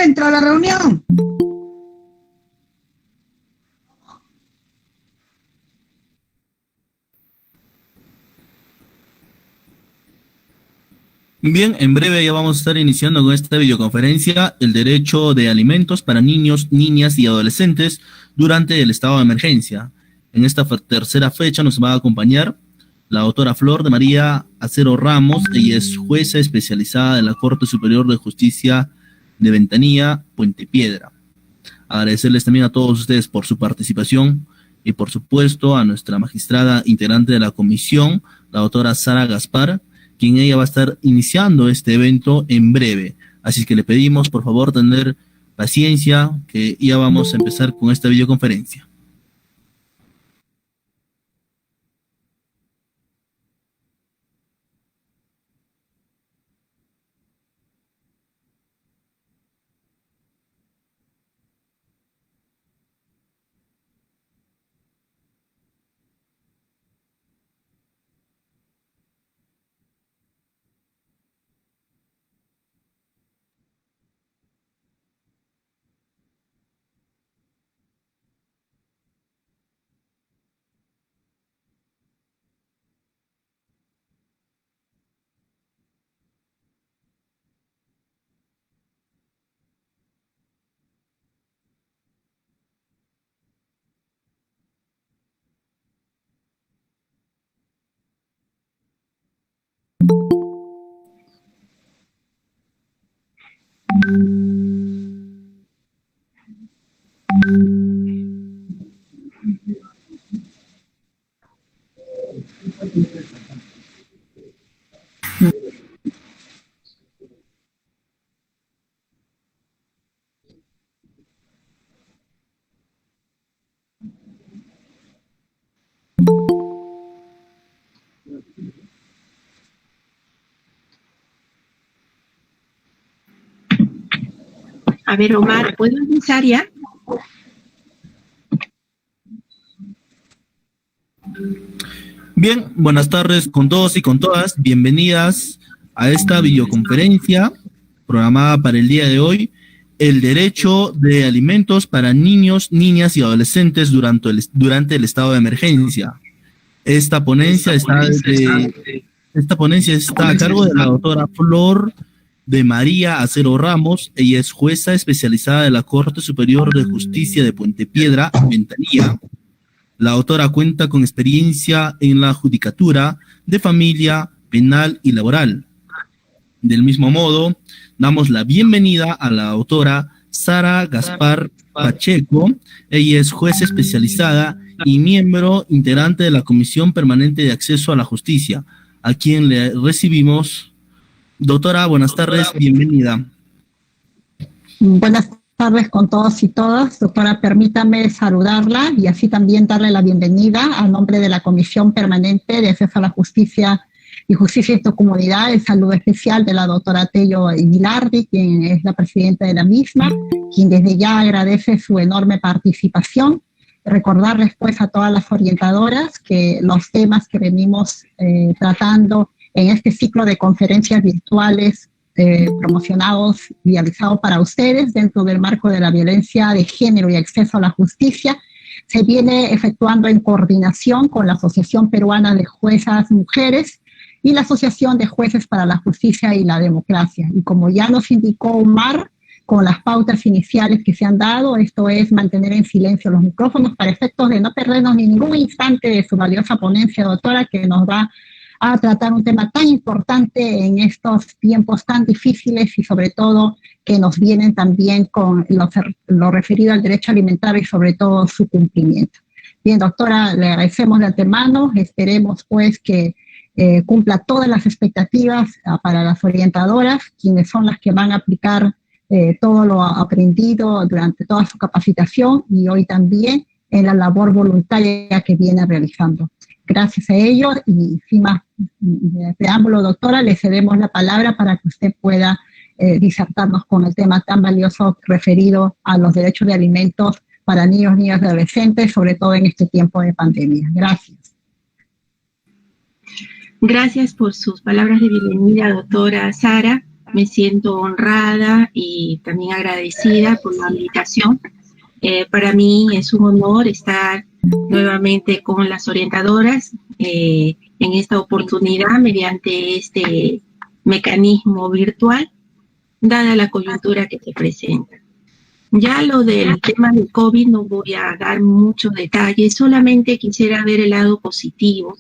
Entro a la reunión. Bien, en breve ya vamos a estar iniciando con esta videoconferencia el derecho de alimentos para niños, niñas y adolescentes durante el estado de emergencia. En esta tercera fecha nos va a acompañar la doctora Flor de María Acero Ramos. Ella es jueza especializada de la Corte Superior de Justicia de Ventanilla, Puente Piedra. Agradecerles también a todos ustedes por su participación y por supuesto a nuestra magistrada integrante de la comisión, la doctora Sara Gaspar, quien ella va a estar iniciando este evento en breve. Así que le pedimos por favor tener paciencia, que ya vamos a empezar con esta videoconferencia. A ver, Omar, ¿puedo empezar ya? Bien, buenas tardes con todos y con todas. Bienvenidas a esta videoconferencia programada para el día de hoy, el derecho de alimentos para niños, niñas y adolescentes durante el estado de emergencia. Esta ponencia está a cargo de la doctora Flor de María Acero Ramos. Ella es jueza especializada de la Corte Superior de Justicia de Puente Piedra, Ventanilla. La autora cuenta con experiencia en la judicatura de familia, penal y laboral. Del mismo modo, damos la bienvenida a la autora Sara Gaspar Pacheco. Ella es jueza especializada y miembro integrante de la Comisión Permanente de Acceso a la Justicia, a quien le recibimos. Doctora, buenas tardes, bienvenida. Buenas tardes con todos y todas. Doctora, permítame saludarla y así también darle la bienvenida a nombre de la Comisión Permanente de Acceso a la Justicia y Justicia en tu Comunidad. El saludo especial de la doctora Tello Gilardi, quien es la presidenta de la misma, quien desde ya agradece su enorme participación. Recordarles pues a todas las orientadoras que los temas que venimos tratando en este ciclo de conferencias virtuales promocionados y realizados para ustedes dentro del marco de la violencia de género y acceso a la justicia, se viene efectuando en coordinación con la Asociación Peruana de Juezas Mujeres y la Asociación de Jueces para la Justicia y la Democracia. Y como ya nos indicó Omar, con las pautas iniciales que se han dado, esto es mantener en silencio los micrófonos para efectos de no perdernos ni ningún instante de su valiosa ponencia, doctora, que nos va a tratar un tema tan importante en estos tiempos tan difíciles y sobre todo que nos vienen también con lo referido al derecho alimentario y sobre todo su cumplimiento. Bien, doctora, le agradecemos de antemano, esperemos pues que cumpla todas las expectativas para las orientadoras, quienes son las que van a aplicar todo lo aprendido durante toda su capacitación y hoy también en la labor voluntaria que viene realizando. Gracias a ellos y sin más preámbulo, doctora, le cedemos la palabra para que usted pueda disertarnos con el tema tan valioso referido a los derechos de alimentos para niños, niñas y adolescentes, sobre todo en este tiempo de pandemia. Gracias. Gracias por sus palabras de bienvenida, doctora Sara. Me siento honrada y también agradecida por la invitación. Para mí es un honor estar nuevamente con las orientadoras en esta oportunidad mediante este mecanismo virtual, dada la coyuntura que se presenta. Ya lo del tema del COVID no voy a dar muchos detalles, solamente quisiera ver el lado positivo,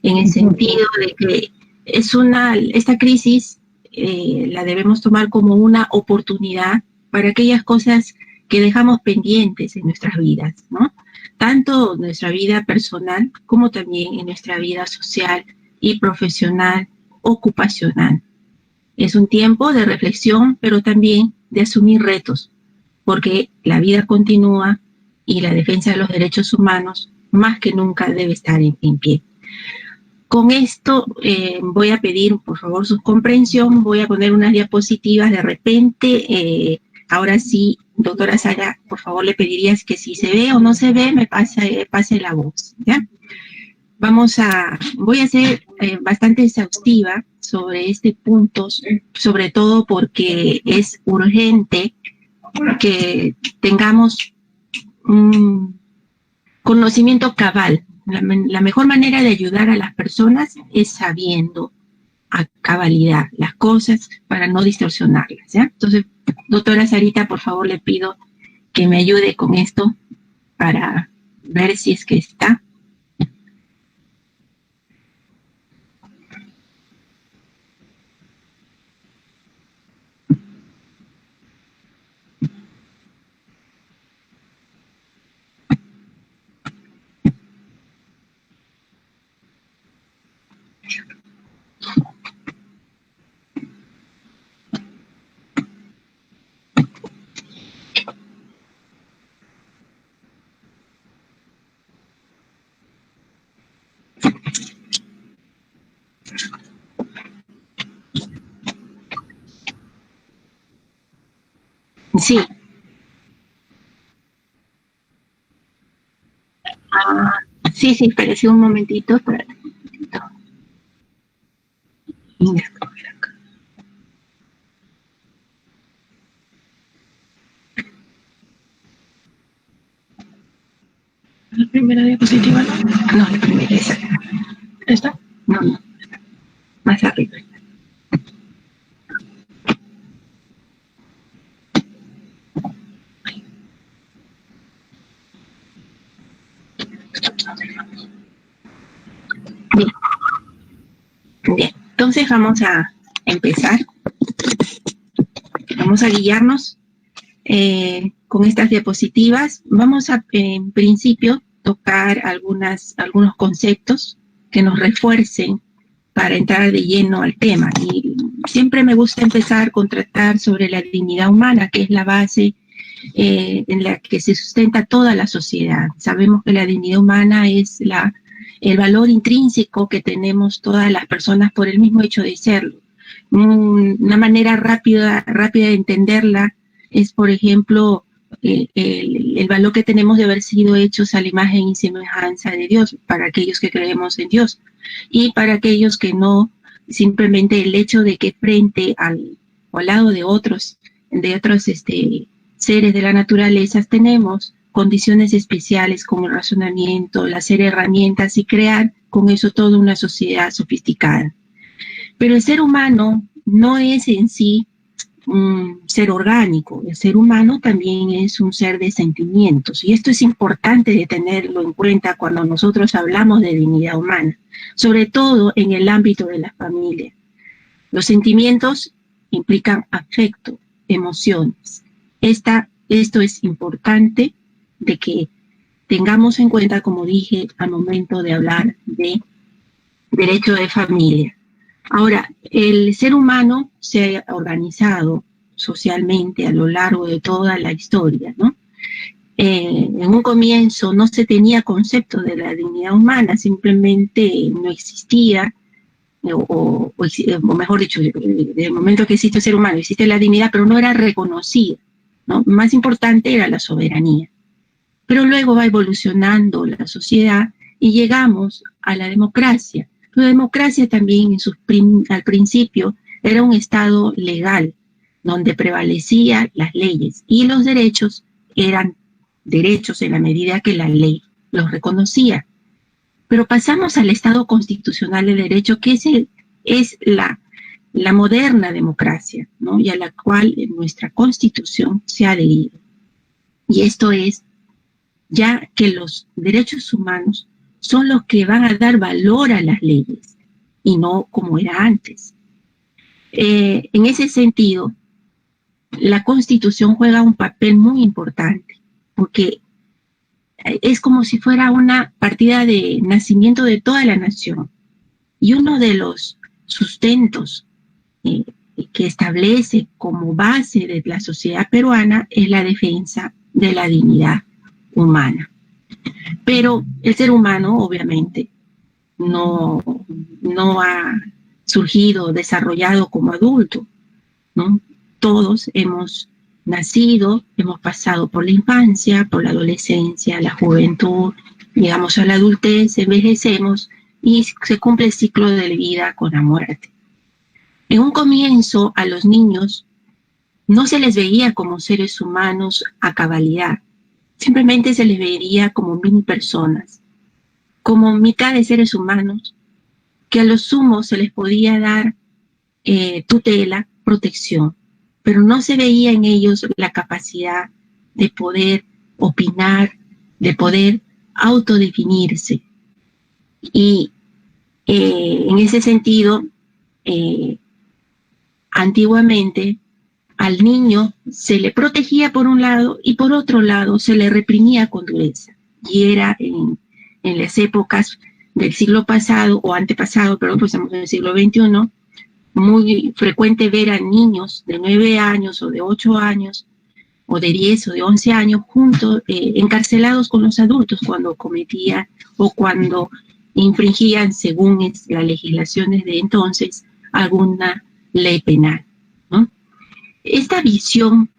en el sentido de que esta crisis la debemos tomar como una oportunidad para aquellas cosas que dejamos pendientes en nuestras vidas, ¿no? Tanto en nuestra vida personal como también en nuestra vida social y profesional, ocupacional. Es un tiempo de reflexión, pero también de asumir retos, porque la vida continúa y la defensa de los derechos humanos más que nunca debe estar en pie. Con esto voy a pedir, por favor, su comprensión. Voy a poner unas diapositivas de repente. Ahora sí, doctora Sara, por favor, le pedirías que si se ve o no se ve, me pase la voz, ¿ya? Voy a ser bastante exhaustiva sobre este punto, sobre todo porque es urgente que tengamos un conocimiento cabal. La mejor manera de ayudar a las personas es sabiendo a cabalidad las cosas para no distorsionarlas, ¿ya? Entonces, doctora Sarita, por favor, le pido que me ayude con esto para ver si es que está. Sí. Sí, espérese un momentito. La primera diapositiva, ¿no? No, la primera esa. ¿Esta? No. Más arriba. Bien, entonces vamos a empezar. Vamos a guiarnos con estas diapositivas. Vamos a, en principio, tocar algunos conceptos que nos refuercen para entrar de lleno al tema. Y siempre me gusta empezar con tratar sobre la dignidad humana, que es la base en la que se sustenta toda la sociedad. Sabemos que la dignidad humana es el valor intrínseco que tenemos todas las personas por el mismo hecho de serlo. Una manera rápida de entenderla es, por ejemplo, el valor que tenemos de haber sido hechos a la imagen y semejanza de Dios, para aquellos que creemos en Dios, y para aquellos que no, simplemente el hecho de que frente al lado de otros seres de la naturaleza tenemos condiciones especiales como el razonamiento, el hacer herramientas y crear con eso toda una sociedad sofisticada. Pero el ser humano no es en sí un ser orgánico. El ser humano también es un ser de sentimientos, y esto es importante de tenerlo en cuenta cuando nosotros hablamos de dignidad humana, sobre todo en el ámbito de la familia. Los sentimientos implican afecto, emociones. Esto es importante de que tengamos en cuenta, como dije al momento de hablar de derecho de familia. Ahora, el ser humano se ha organizado socialmente a lo largo de toda la historia, ¿no? En un comienzo no se tenía concepto de la dignidad humana, simplemente no existía, o mejor dicho, desde el momento que existe el ser humano, existe la dignidad, pero no era reconocida, ¿no? Más importante era la soberanía. Pero luego va evolucionando la sociedad y llegamos a la democracia. La democracia también al principio era un Estado legal, donde prevalecían las leyes y los derechos eran derechos en la medida que la ley los reconocía. Pero pasamos al Estado constitucional de derecho, que es la moderna democracia, ¿no? Y a la cual nuestra Constitución se ha adherido. Y esto es ya que los derechos humanos son los que van a dar valor a las leyes y no como era antes. En ese sentido, la Constitución juega un papel muy importante, porque es como si fuera una partida de nacimiento de toda la nación. Y uno de los sustentos que establece como base de la sociedad peruana es la defensa de la dignidad humana. Pero el ser humano, obviamente, no ha surgido, desarrollado como adulto, ¿no? Todos hemos nacido, hemos pasado por la infancia, por la adolescencia, la juventud, llegamos a la adultez, envejecemos y se cumple el ciclo de vida con la muerte. En un comienzo, a los niños no se les veía como seres humanos a cabalidad, simplemente se les veía como mini personas, como mitad de seres humanos, que a lo sumo se les podía dar tutela, protección, pero no se veía en ellos la capacidad de poder opinar, de poder autodefinirse. Y en ese sentido, antiguamente al niño se le protegía por un lado y por otro lado se le reprimía con dureza. Y era en las épocas del siglo pasado o antepasado, perdón, pues estamos en el siglo XXI, muy frecuente ver a niños de 9 años o de 8 años o de 10 o de 11 años juntos, encarcelados con los adultos cuando cometían o cuando infringían, según las legislaciones de entonces, alguna ley penal, ¿no? Esta visión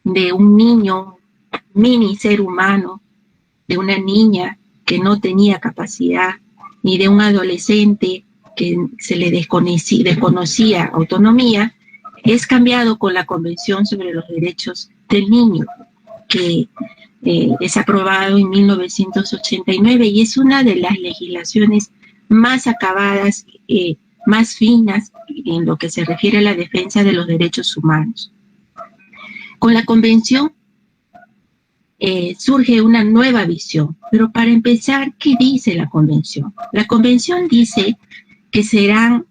de un niño, mini ser humano, de una niña que no tenía capacidad, ni de un adolescente que se le desconocía autonomía, es cambiado con la Convención sobre los Derechos del Niño, que es aprobado en 1989 y es una de las legislaciones más acabadas, más finas en lo que se refiere a la defensa de los derechos humanos. Con la Convención surge una nueva visión, pero para empezar, ¿qué dice la Convención? La Convención dice que serán,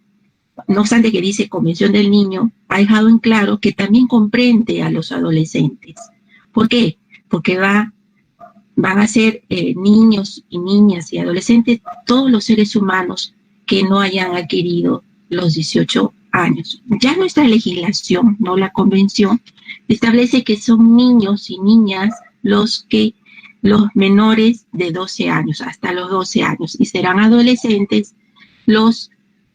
no obstante que dice Convención del Niño, ha dejado en claro que también comprende a los adolescentes. ¿Por qué? Porque van a ser niños y niñas y adolescentes, todos los seres humanos que no hayan adquirido los 18 años. Ya nuestra legislación, no la Convención, establece que son niños y niñas los menores de 12 años, hasta los 12 años, y serán adolescentes los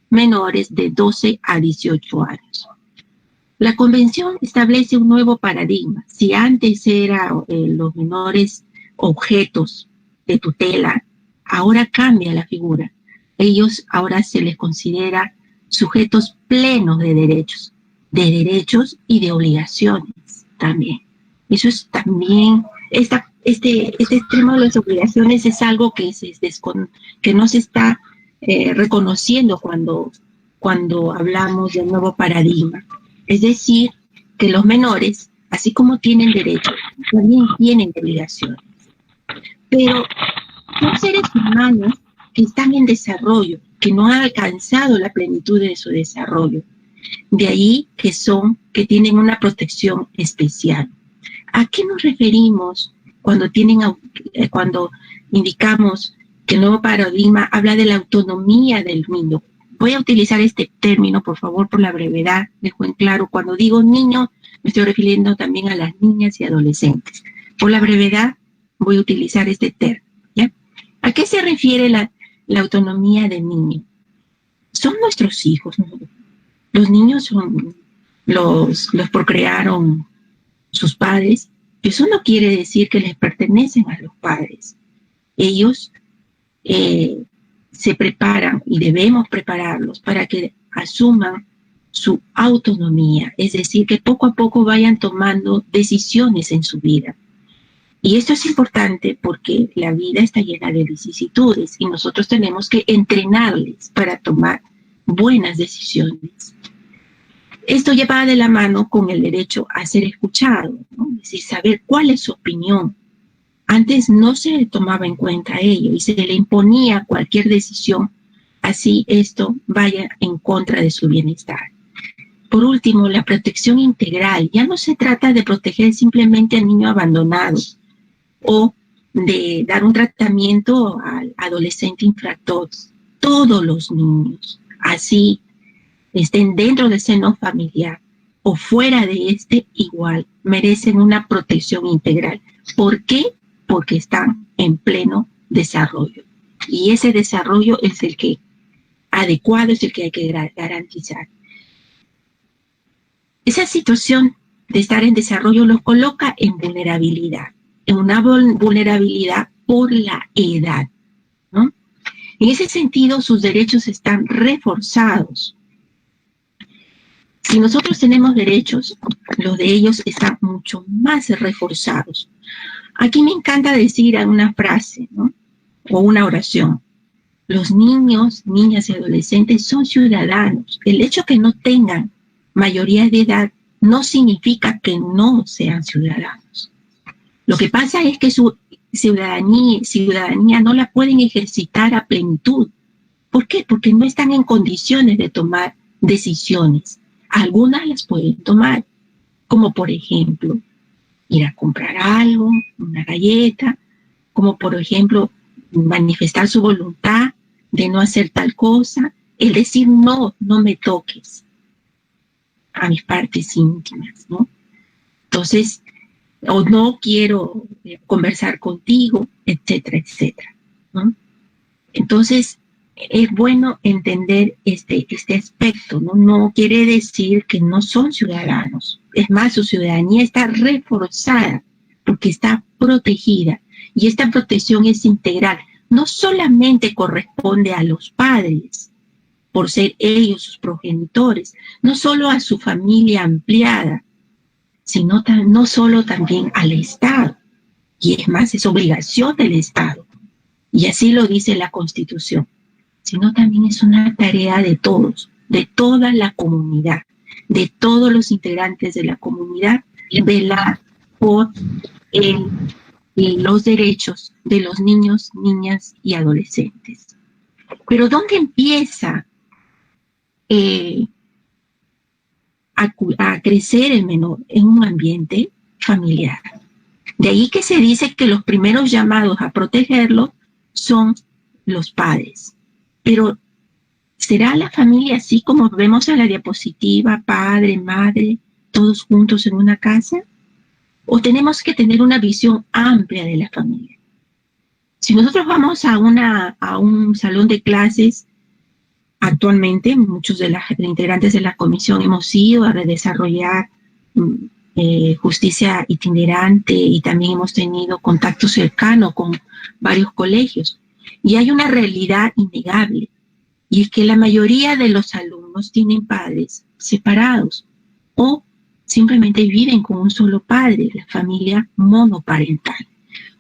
menores de 12 a 18 años. La Convención establece un nuevo paradigma. Si antes eran los menores objetos de tutela, ahora cambia la figura. Ellos ahora se les considera sujetos plenos de derechos y de obligaciones también. Eso es también, este extremo de las obligaciones es algo que no se está reconociendo cuando hablamos de un nuevo paradigma. Es decir, que los menores, así como tienen derechos, también tienen obligaciones. Pero son seres humanos que están en desarrollo, que no han alcanzado la plenitud de su desarrollo. De ahí que tienen una protección especial. ¿A qué nos referimos cuando indicamos que el nuevo paradigma habla de la autonomía del niño? Voy a utilizar este término, por favor, por la brevedad, dejo en claro. Cuando digo niño, me estoy refiriendo también a las niñas y adolescentes. Por la brevedad, voy a utilizar este término, ¿ya? ¿A qué se refiere la autonomía del niño? Son nuestros hijos, ¿no? Los niños los procrearon sus padres. Eso no quiere decir que les pertenecen a los padres. Ellos se preparan y debemos prepararlos para que asuman su autonomía, es decir, que poco a poco vayan tomando decisiones en su vida. Y esto es importante porque la vida está llena de vicisitudes y nosotros tenemos que entrenarles para tomar buenas decisiones. Esto lleva de la mano con el derecho a ser escuchado, ¿no? Es decir, saber cuál es su opinión. Antes no se tomaba en cuenta ello y se le imponía cualquier decisión, así esto vaya en contra de su bienestar. Por último, la protección integral. Ya no se trata de proteger simplemente al niño abandonado o de dar un tratamiento al adolescente infractor. Todos los niños, así estén dentro del seno familiar o fuera de este, igual merecen una protección integral. ¿Por qué? Porque están en pleno desarrollo. Y ese desarrollo es el que adecuado, es el que hay que garantizar. Esa situación de estar en desarrollo los coloca en vulnerabilidad, en una vulnerabilidad por la edad, ¿no? En ese sentido, sus derechos están reforzados. Si nosotros tenemos derechos, los de ellos están mucho más reforzados. Aquí me encanta decir una frase, ¿no? O una oración. Los niños, niñas y adolescentes son ciudadanos. El hecho que no tengan mayoría de edad no significa que no sean ciudadanos. Lo que pasa es que su ciudadanía no la pueden ejercitar a plenitud. ¿Por qué? Porque no están en condiciones de tomar decisiones. Algunas las pueden tomar, como por ejemplo, ir a comprar algo, una galleta, como por ejemplo, manifestar su voluntad de no hacer tal cosa, el decir no me toques a mis partes íntimas, ¿no? Entonces, o no quiero conversar contigo, etcétera, etcétera, ¿no? Entonces, es bueno entender este aspecto, ¿no? No quiere decir que no son ciudadanos. Es más, su ciudadanía está reforzada porque está protegida. Y esta protección es integral. No solamente corresponde a los padres, por ser ellos sus progenitores, no solo a su familia ampliada, sino no solo también al Estado. Y es más, es obligación del Estado. Y así lo dice la Constitución. Sino también es una tarea de todos, de toda la comunidad, de todos los integrantes de la comunidad, velar por los derechos de los niños, niñas y adolescentes. Pero ¿dónde empieza a crecer el menor? En un ambiente familiar. De ahí que se dice que los primeros llamados a protegerlo son los padres. Pero, ¿será la familia así como vemos en la diapositiva, padre, madre, todos juntos en una casa? ¿O tenemos que tener una visión amplia de la familia? Si nosotros vamos a un salón de clases, actualmente muchos de los integrantes de la comisión hemos ido a redesarrollar justicia itinerante y también hemos tenido contacto cercano con varios colegios. Y hay una realidad innegable, y es que la mayoría de los alumnos tienen padres separados o simplemente viven con un solo padre, la familia monoparental.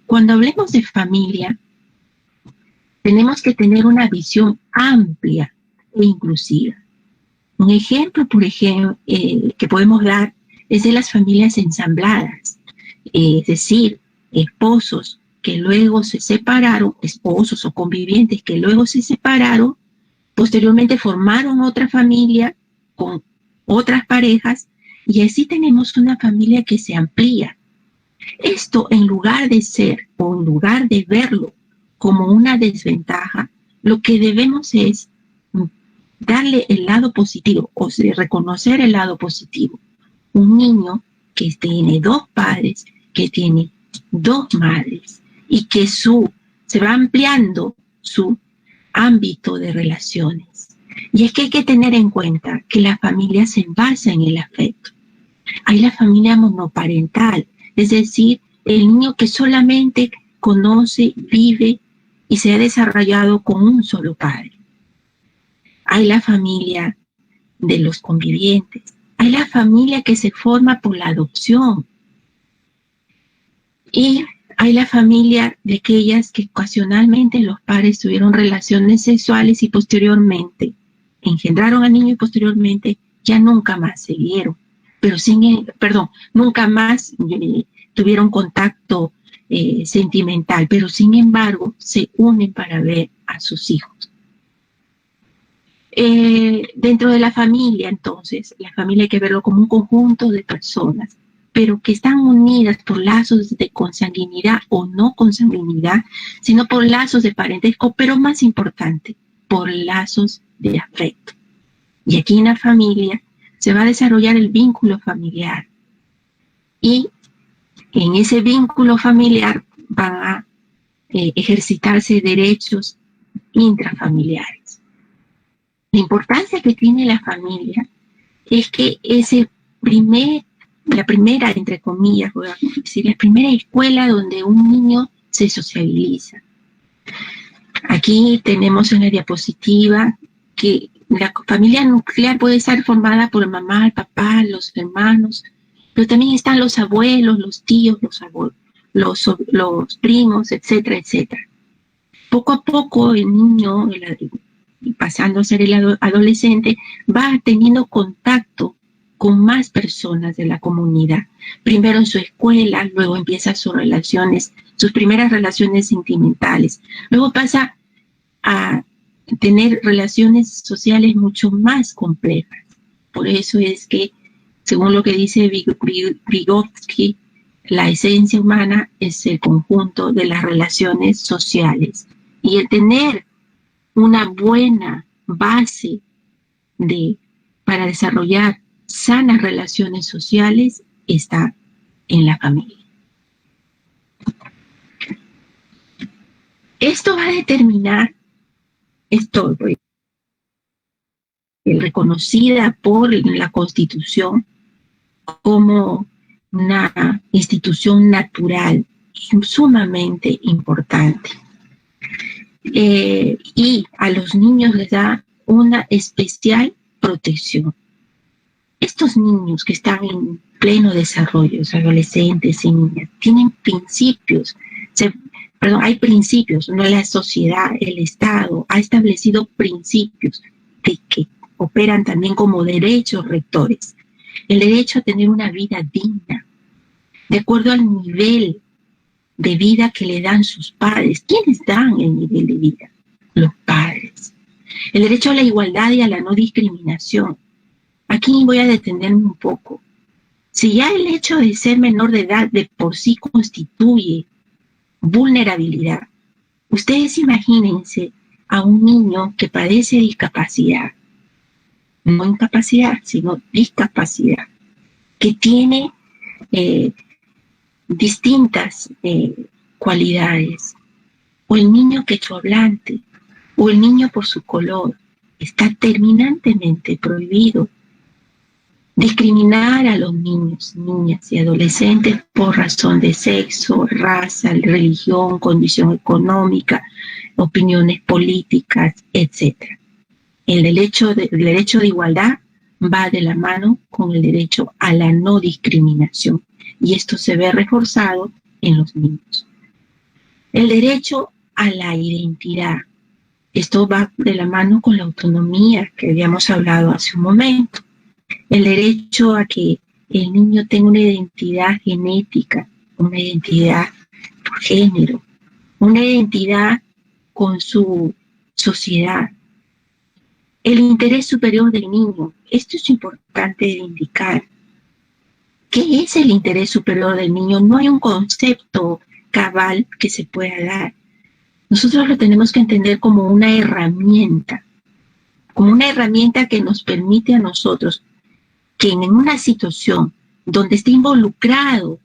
Cuando hablemos de familia, tenemos que tener una visión amplia e inclusiva. Un ejemplo, por ejemplo, que podemos dar es de las familias ensambladas, es decir, esposos que luego se separaron, esposos o convivientes que luego se separaron, posteriormente formaron otra familia con otras parejas y así tenemos una familia que se amplía. Esto, en lugar de ser o en lugar de verlo como una desventaja, lo que debemos es darle el lado positivo, o sea, reconocer el lado positivo. Un niño que tiene dos padres, que tiene dos madres y que se va ampliando su ámbito de relaciones. Y es que hay que tener en cuenta que la familia se basa en el afecto. Hay la familia monoparental, es decir, el niño que solamente conoce, vive y se ha desarrollado con un solo padre. Hay la familia de los convivientes. Hay la familia que se forma por la adopción. Y hay la familia de aquellas que ocasionalmente los padres tuvieron relaciones sexuales y posteriormente engendraron al niño y posteriormente ya nunca más se vieron. Pero nunca más tuvieron contacto sentimental, pero sin embargo se unen para ver a sus hijos. Dentro de la familia, entonces, la familia hay que verlo como un conjunto de personas, pero que están unidas por lazos de consanguinidad o no consanguinidad, sino por lazos de parentesco, pero más importante, por lazos de afecto. Y aquí en la familia se va a desarrollar el vínculo familiar. Y en ese vínculo familiar van a ejercitarse derechos intrafamiliares. La importancia que tiene la familia es que la primera, entre comillas, voy a decir, la primera escuela donde un niño se sociabiliza. Aquí tenemos en la diapositiva que la familia nuclear puede estar formada por la mamá, el papá, los hermanos, pero también están los abuelos, los tíos, los primos, etcétera, etcétera. Poco a poco el niño, pasando a ser el adolescente, va teniendo contacto con más personas de la comunidad. Primero en su escuela, luego empieza sus primeras relaciones sentimentales. Luego pasa a tener relaciones sociales mucho más complejas. Por eso es que, según lo que dice Vygotsky, la esencia humana es el conjunto de las relaciones sociales. Y el tener una buena base para desarrollar sanas relaciones sociales está en la familia. Esto va a determinar, reconocida por la Constitución como una institución natural sumamente importante. Y a los niños les da una especial protección. Estos niños que están en pleno desarrollo, los adolescentes y niñas, tienen principios, hay principios, no la sociedad, el Estado ha establecido principios que operan también como derechos rectores. El derecho a tener una vida digna, de acuerdo al nivel de vida que le dan sus padres. ¿Quiénes dan el nivel de vida? Los padres. El derecho a la igualdad y a la no discriminación. Aquí voy a detenerme un poco. Si ya el hecho de ser menor de edad de por sí constituye vulnerabilidad, ustedes imagínense a un niño que padece discapacidad, no incapacidad, sino discapacidad, que tiene distintas cualidades, o el niño quechohablante, o el niño por su color. Está terminantemente prohibido discriminar a los niños, niñas y adolescentes por razón de sexo, raza, religión, condición económica, opiniones políticas, etc. El derecho de igualdad va de la mano con el derecho a la no discriminación, y esto se ve reforzado en los niños. El derecho a la identidad. Esto va de la mano con la autonomía que habíamos hablado hace un momento. El derecho a que el niño tenga una identidad genética, una identidad por género, una identidad con su sociedad. El interés superior del niño. Esto es importante de indicar. ¿Qué es el interés superior del niño? No hay un concepto cabal que se pueda dar. Nosotros lo tenemos que entender como una herramienta que nos permite a nosotros que en una situación donde esté involucrados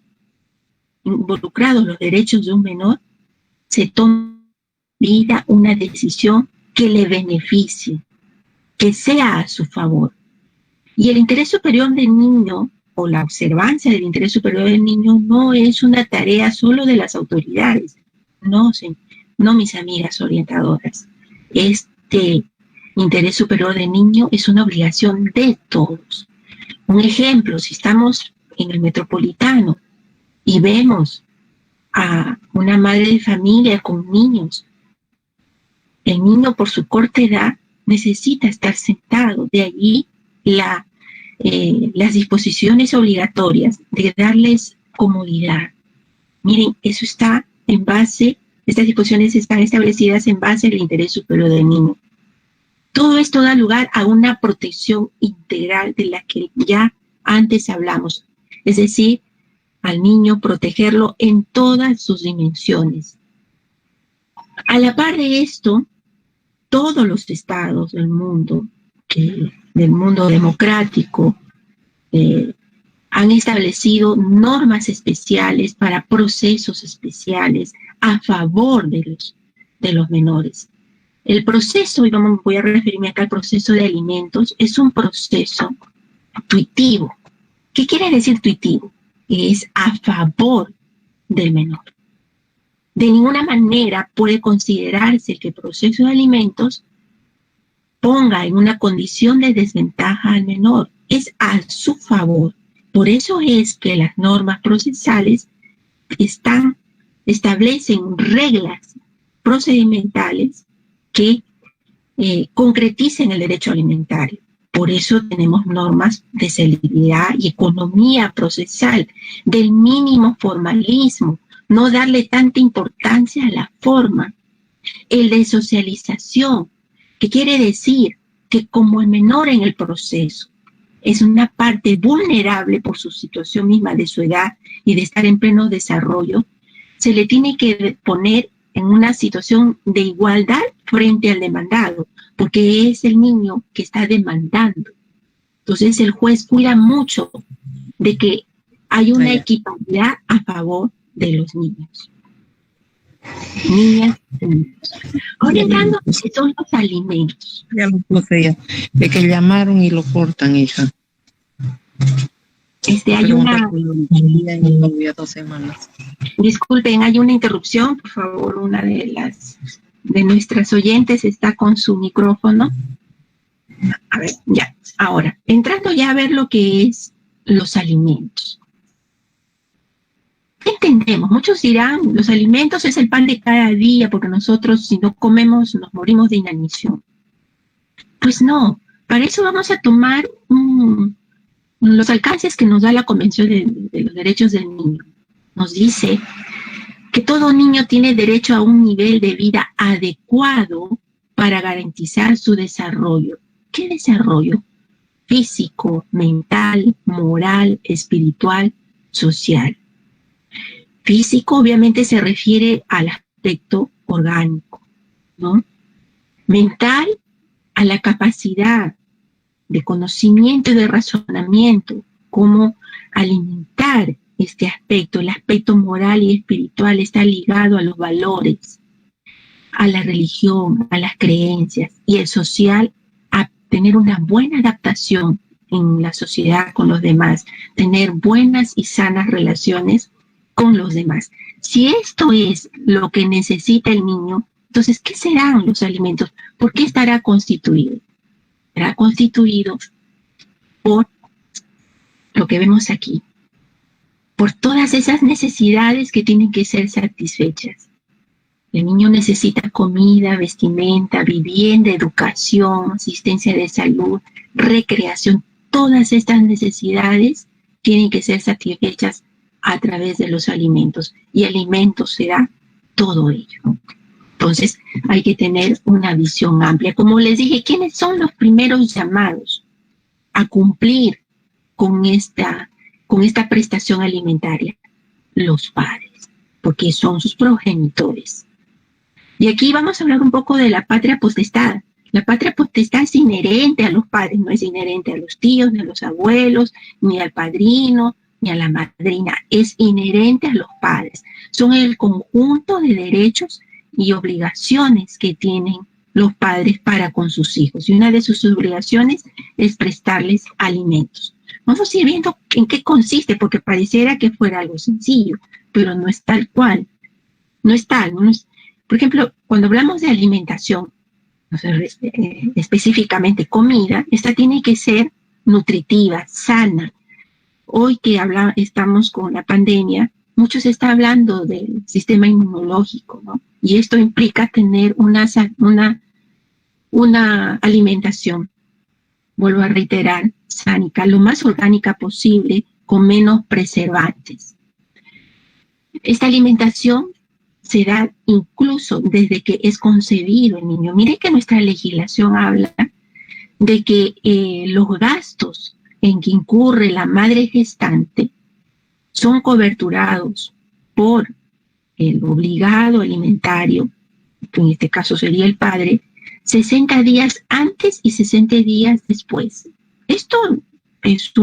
los derechos de un menor, se tome una decisión que le beneficie, que sea a su favor. Y el interés superior del niño, o la observancia del interés superior del niño, no es una tarea solo de las autoridades. No, mis amigas orientadoras. interés superior del niño es una obligación de todos. Un ejemplo, si estamos en el metropolitano y vemos a una madre de familia con niños, el niño por su corta edad necesita estar sentado. De allí las disposiciones obligatorias de darles comodidad. Miren, eso está en base, estas disposiciones están establecidas en base al interés superior del niño. Todo esto da lugar a una protección integral de la que ya antes hablamos, es decir, al niño protegerlo en todas sus dimensiones. A la par de esto, todos los estados del mundo democrático, han establecido normas especiales para procesos especiales a favor de los menores. El proceso, y voy a referirme acá al proceso de alimentos, es un proceso tuitivo. ¿Qué quiere decir tuitivo? Es a favor del menor. De ninguna manera puede considerarse que el proceso de alimentos ponga en una condición de desventaja al menor. Es a su favor. Por eso es que las normas procesales establecen reglas procedimentales que concreticen el derecho alimentario. Por eso tenemos normas de celeridad y economía procesal, del mínimo formalismo, no darle tanta importancia a la forma. El de socialización, que quiere decir que como el menor en el proceso es una parte vulnerable por su situación misma de su edad y de estar en pleno desarrollo, se le tiene que poner en una situación de igualdad frente al demandado, porque es el niño que está demandando. Entonces el juez cuida mucho de que hay una equidad a favor de los niños. Niñas y niños. Ahora entrando a lo que son los alimentos. Ya lo puse ya. De que llamaron y lo cortan, hija. Hay una... Ya 2 semanas. Disculpen, hay una interrupción, por favor, una de nuestras oyentes está con su micrófono. A ver, ya, ahora, entrando ya a ver lo que es los alimentos. ¿Qué entendemos? Muchos dirán, los alimentos es el pan de cada día, porque nosotros si no comemos nos morimos de inanición. Pues no, para eso vamos a tomar los alcances que nos da la Convención de los Derechos del Niño. Nos dice que todo niño tiene derecho a un nivel de vida adecuado para garantizar su desarrollo. ¿Qué desarrollo? Físico, mental, moral, espiritual, social. Físico obviamente se refiere al aspecto orgánico, ¿no? Mental, a la capacidad de conocimiento y de razonamiento, cómo alimentar este aspecto. El aspecto moral y espiritual está ligado a los valores, a la religión, a las creencias, y el social a tener una buena adaptación en la sociedad con los demás, tener buenas y sanas relaciones con los demás. Si esto es lo que necesita el niño, entonces, ¿qué serán los alimentos? ¿Por qué estará constituido? Estará constituido por lo que vemos aquí, por todas esas necesidades que tienen que ser satisfechas. El niño necesita comida, vestimenta, vivienda, educación, asistencia de salud, recreación. Todas estas necesidades tienen que ser satisfechas a través de los alimentos. Y alimentos será todo ello. Entonces, hay que tener una visión amplia. Como les dije, ¿quiénes son los primeros llamados a cumplir con esta prestación alimentaria? Los padres, porque son sus progenitores. Y aquí vamos a hablar un poco de la patria potestad. La patria potestad es inherente a los padres, no es inherente a los tíos, ni a los abuelos, ni al padrino, ni a la madrina. Es inherente a los padres. Son el conjunto de derechos y obligaciones que tienen los padres para con sus hijos. Y una de sus obligaciones es prestarles alimentos. Vamos a ir viendo en qué consiste, porque pareciera que fuera algo sencillo, pero no es tal cual. No es tal. Por ejemplo, cuando hablamos de alimentación, específicamente comida, esta tiene que ser nutritiva, sana. Hoy que estamos con la pandemia, mucho se está hablando del sistema inmunológico, ¿no? Y esto implica tener una alimentación, vuelvo a reiterar, sánica, lo más orgánica posible, con menos preservantes. Esta alimentación se da incluso desde que es concebido el niño. Mire que nuestra legislación habla de que los gastos en que incurre la madre gestante son coberturados por el obligado alimentario, que en este caso sería el padre, 60 días antes y 60 días después. Esto es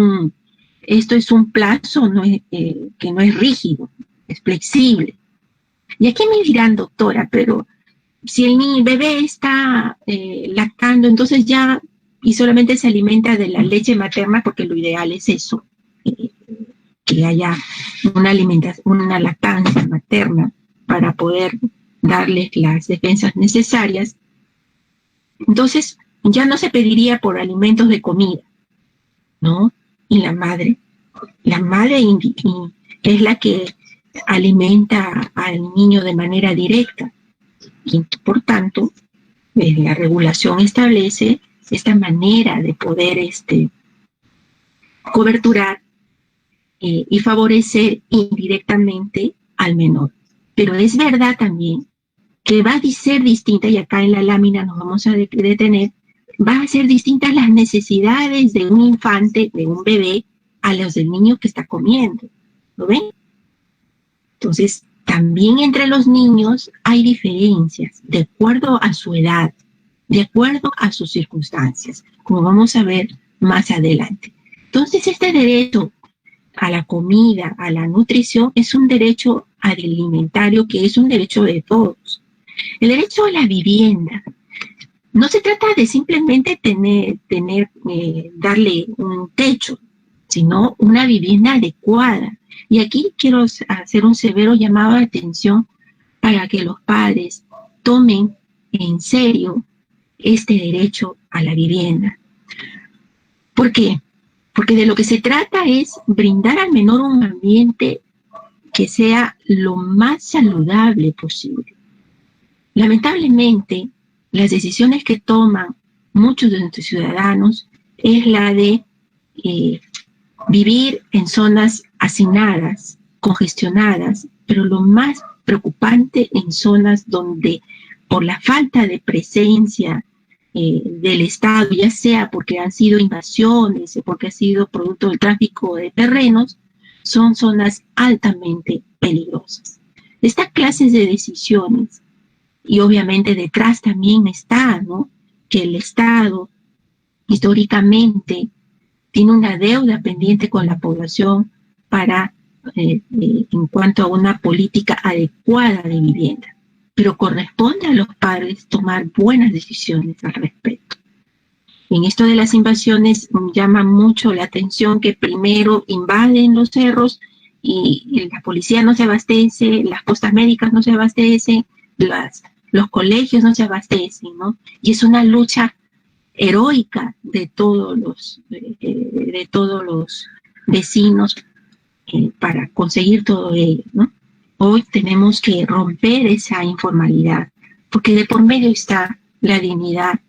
un plazo que no es rígido, es flexible. Y aquí me dirán, doctora, pero si el bebé está lactando, entonces ya, y solamente se alimenta de la leche materna, porque lo ideal es eso, que haya una lactancia materna para poder darles las defensas necesarias. Entonces, ya no se pediría por alimentos de comida, ¿no? Y la madre es la que alimenta al niño de manera directa. Y por tanto, la regulación establece esta manera de poder coberturar y favorecer indirectamente al menor. Pero es verdad también que va a ser distinta, y acá en la lámina nos vamos a detener, va a ser distintas las necesidades de un infante, de un bebé, a los del niño que está comiendo. ¿Lo ven? Entonces, también entre los niños hay diferencias de acuerdo a su edad, de acuerdo a sus circunstancias, como vamos a ver más adelante. Entonces, este derecho a la comida, a la nutrición, es un derecho alimentario que es un derecho de todos. El derecho a la vivienda. No se trata de simplemente darle un techo, sino una vivienda adecuada. Y aquí quiero hacer un severo llamado de atención para que los padres tomen en serio este derecho a la vivienda. ¿Por qué? Porque de lo que se trata es brindar al menor un ambiente que sea lo más saludable posible. Lamentablemente, las decisiones que toman muchos de nuestros ciudadanos es la de vivir en zonas hacinadas, congestionadas, pero lo más preocupante en zonas donde por la falta de presencia del Estado, ya sea porque han sido invasiones o porque ha sido producto del tráfico de terrenos, son zonas altamente peligrosas. Estas clases de decisiones, y obviamente detrás también está, ¿no?, que el Estado históricamente tiene una deuda pendiente con la población para, en cuanto a una política adecuada de vivienda. Pero corresponde a los padres tomar buenas decisiones al respecto. En esto de las invasiones llama mucho la atención que primero invaden los cerros y la policía no se abastece, las postas médicas no se abastecen, los colegios no se abastecen, ¿no? Y es una lucha heroica de todos los vecinos para conseguir todo ello, ¿no? Hoy tenemos que romper esa informalidad, porque de por medio está la dignidad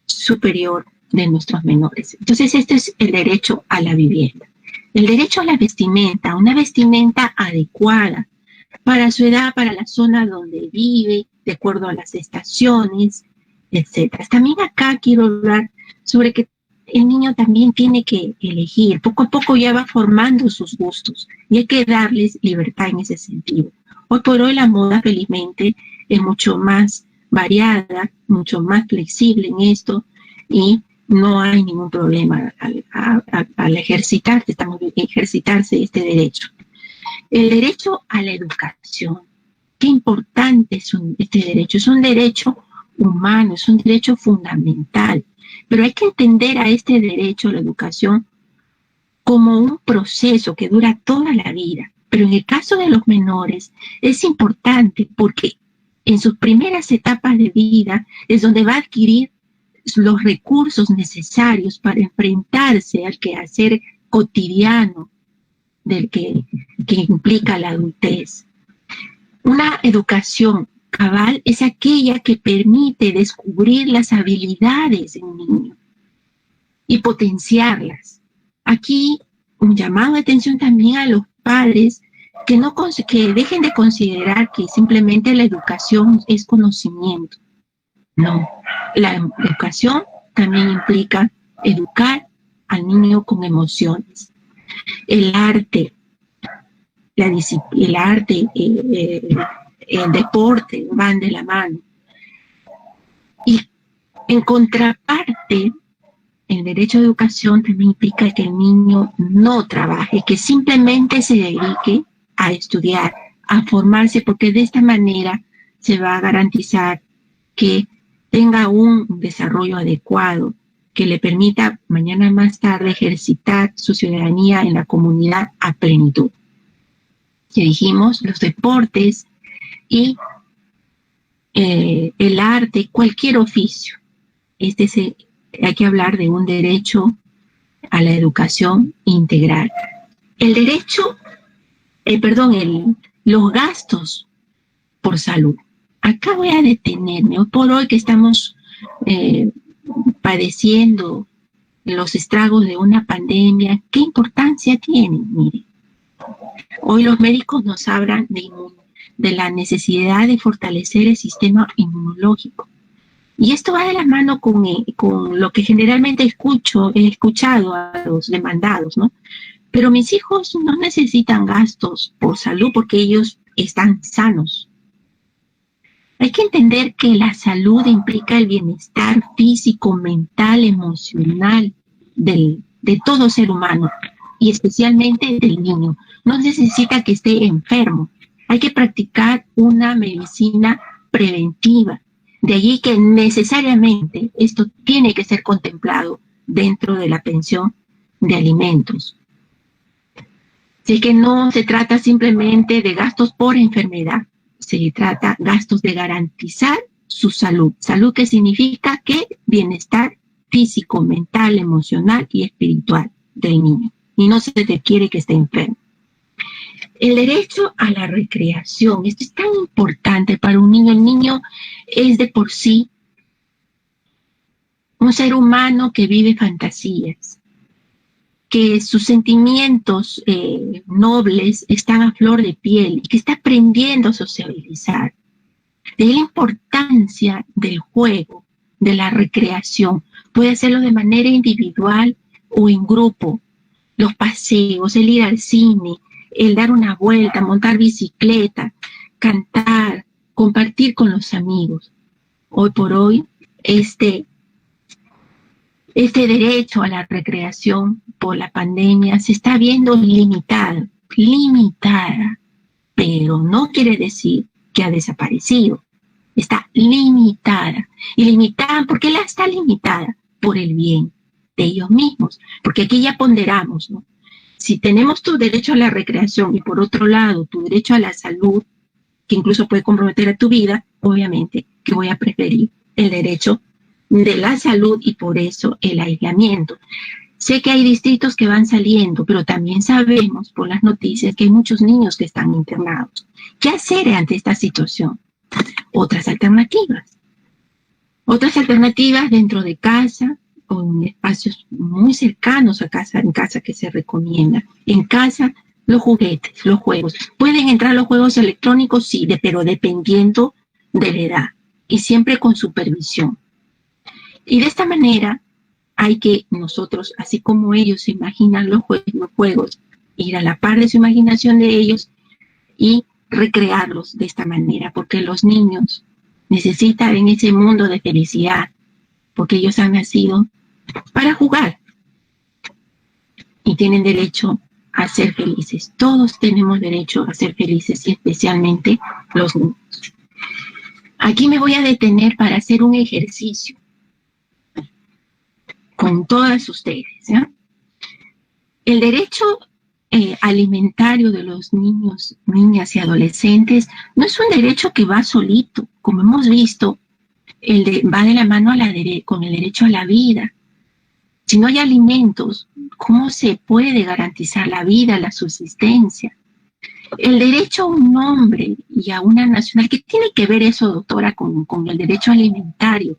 superior de nuestros menores. Entonces, este es el derecho a la vivienda. El derecho a la vestimenta, una vestimenta adecuada para su edad, para la zona donde vive, de acuerdo a las estaciones, etc. También acá quiero hablar sobre que el niño también tiene que elegir. Poco a poco ya va formando sus gustos y hay que darles libertad en ese sentido. Hoy por hoy la moda, felizmente, es mucho más variada, mucho más flexible en esto y no hay ningún problema al ejercitarse este derecho. El derecho a la educación. Qué importante es este derecho. Es un derecho humano, es un derecho fundamental. Pero hay que entender a este derecho a la educación como un proceso que dura toda la vida. Pero en el caso de los menores es importante porque en sus primeras etapas de vida es donde va a adquirir los recursos necesarios para enfrentarse al quehacer cotidiano del que implica la adultez. Una educación cabal es aquella que permite descubrir las habilidades de un niño y potenciarlas. Aquí un llamado de atención también a los padres que dejen de considerar que simplemente la educación es conocimiento. No, la educación también implica educar al niño con emociones. El arte, el deporte van de la mano. Y en contraparte, el derecho a educación también implica que el niño no trabaje, que simplemente se dedique a estudiar, a formarse, porque de esta manera se va a garantizar que tenga un desarrollo adecuado, que le permita mañana más tarde ejercitar su ciudadanía en la comunidad a plenitud. Ya dijimos, los deportes y el arte, cualquier oficio. Hay que hablar de un derecho a la educación integral. El derecho, los gastos por salud. Acá voy a detenerme. Hoy por hoy que estamos padeciendo los estragos de una pandemia, ¿qué importancia tiene? Mire, hoy los médicos nos hablan de la necesidad de fortalecer el sistema inmunológico. Y esto va de la mano con lo que generalmente he escuchado a los demandados, ¿no? Pero mis hijos no necesitan gastos por salud porque ellos están sanos. Hay que entender que la salud implica el bienestar físico, mental, emocional de todo ser humano y especialmente del niño. No necesita que esté enfermo. Hay que practicar una medicina preventiva. De allí que necesariamente esto tiene que ser contemplado dentro de la pensión de alimentos. Así que no se trata simplemente de gastos por enfermedad, se trata de gastos de garantizar su salud. Salud que significa que bienestar físico, mental, emocional y espiritual del niño. Y no se requiere que esté enfermo. El derecho a la recreación, esto es tan importante para un niño. El niño es de por sí un ser humano que vive fantasías, que sus sentimientos nobles están a flor de piel y que está aprendiendo a sociabilizar. De ahí la importancia del juego, de la recreación. Puede hacerlo de manera individual o en grupo. Los paseos, el ir al cine, el dar una vuelta, montar bicicleta, cantar, compartir con los amigos. Hoy por hoy, este derecho a la recreación por la pandemia se está viendo limitada, pero no quiere decir que ha desaparecido. Está limitada. Y limitada, ¿por qué la está limitada? Por el bien de ellos mismos. Porque aquí ya ponderamos, ¿no? Si tenemos tu derecho a la recreación y por otro lado tu derecho a la salud, que incluso puede comprometer a tu vida, obviamente que voy a preferir el derecho de la salud y por eso el aislamiento. Sé que hay distritos que van saliendo, pero también sabemos por las noticias que hay muchos niños que están internados. ¿Qué hacer ante esta situación? Otras alternativas dentro de casa, o en espacios muy cercanos a casa, en casa que se recomienda. En casa, los juguetes, los juegos. ¿Pueden entrar los juegos electrónicos? Sí, pero dependiendo de la edad y siempre con supervisión. Y de esta manera hay que nosotros, así como ellos se imaginan los juegos, ir a la par de su imaginación de ellos y recrearlos de esta manera, porque los niños necesitan en ese mundo de felicidad, porque ellos han nacido para jugar y tienen derecho a ser felices. Todos tenemos derecho a ser felices y especialmente los niños. Aquí me voy a detener para hacer un ejercicio con todas ustedes, ¿ya? El derecho alimentario de los niños, niñas y adolescentes no es un derecho que va solito, como hemos visto, va de la mano con el derecho a la vida. Si no hay alimentos, ¿cómo se puede garantizar la vida, la subsistencia? El derecho a un nombre y a una nacional, ¿qué tiene que ver eso, doctora, con el derecho alimentario?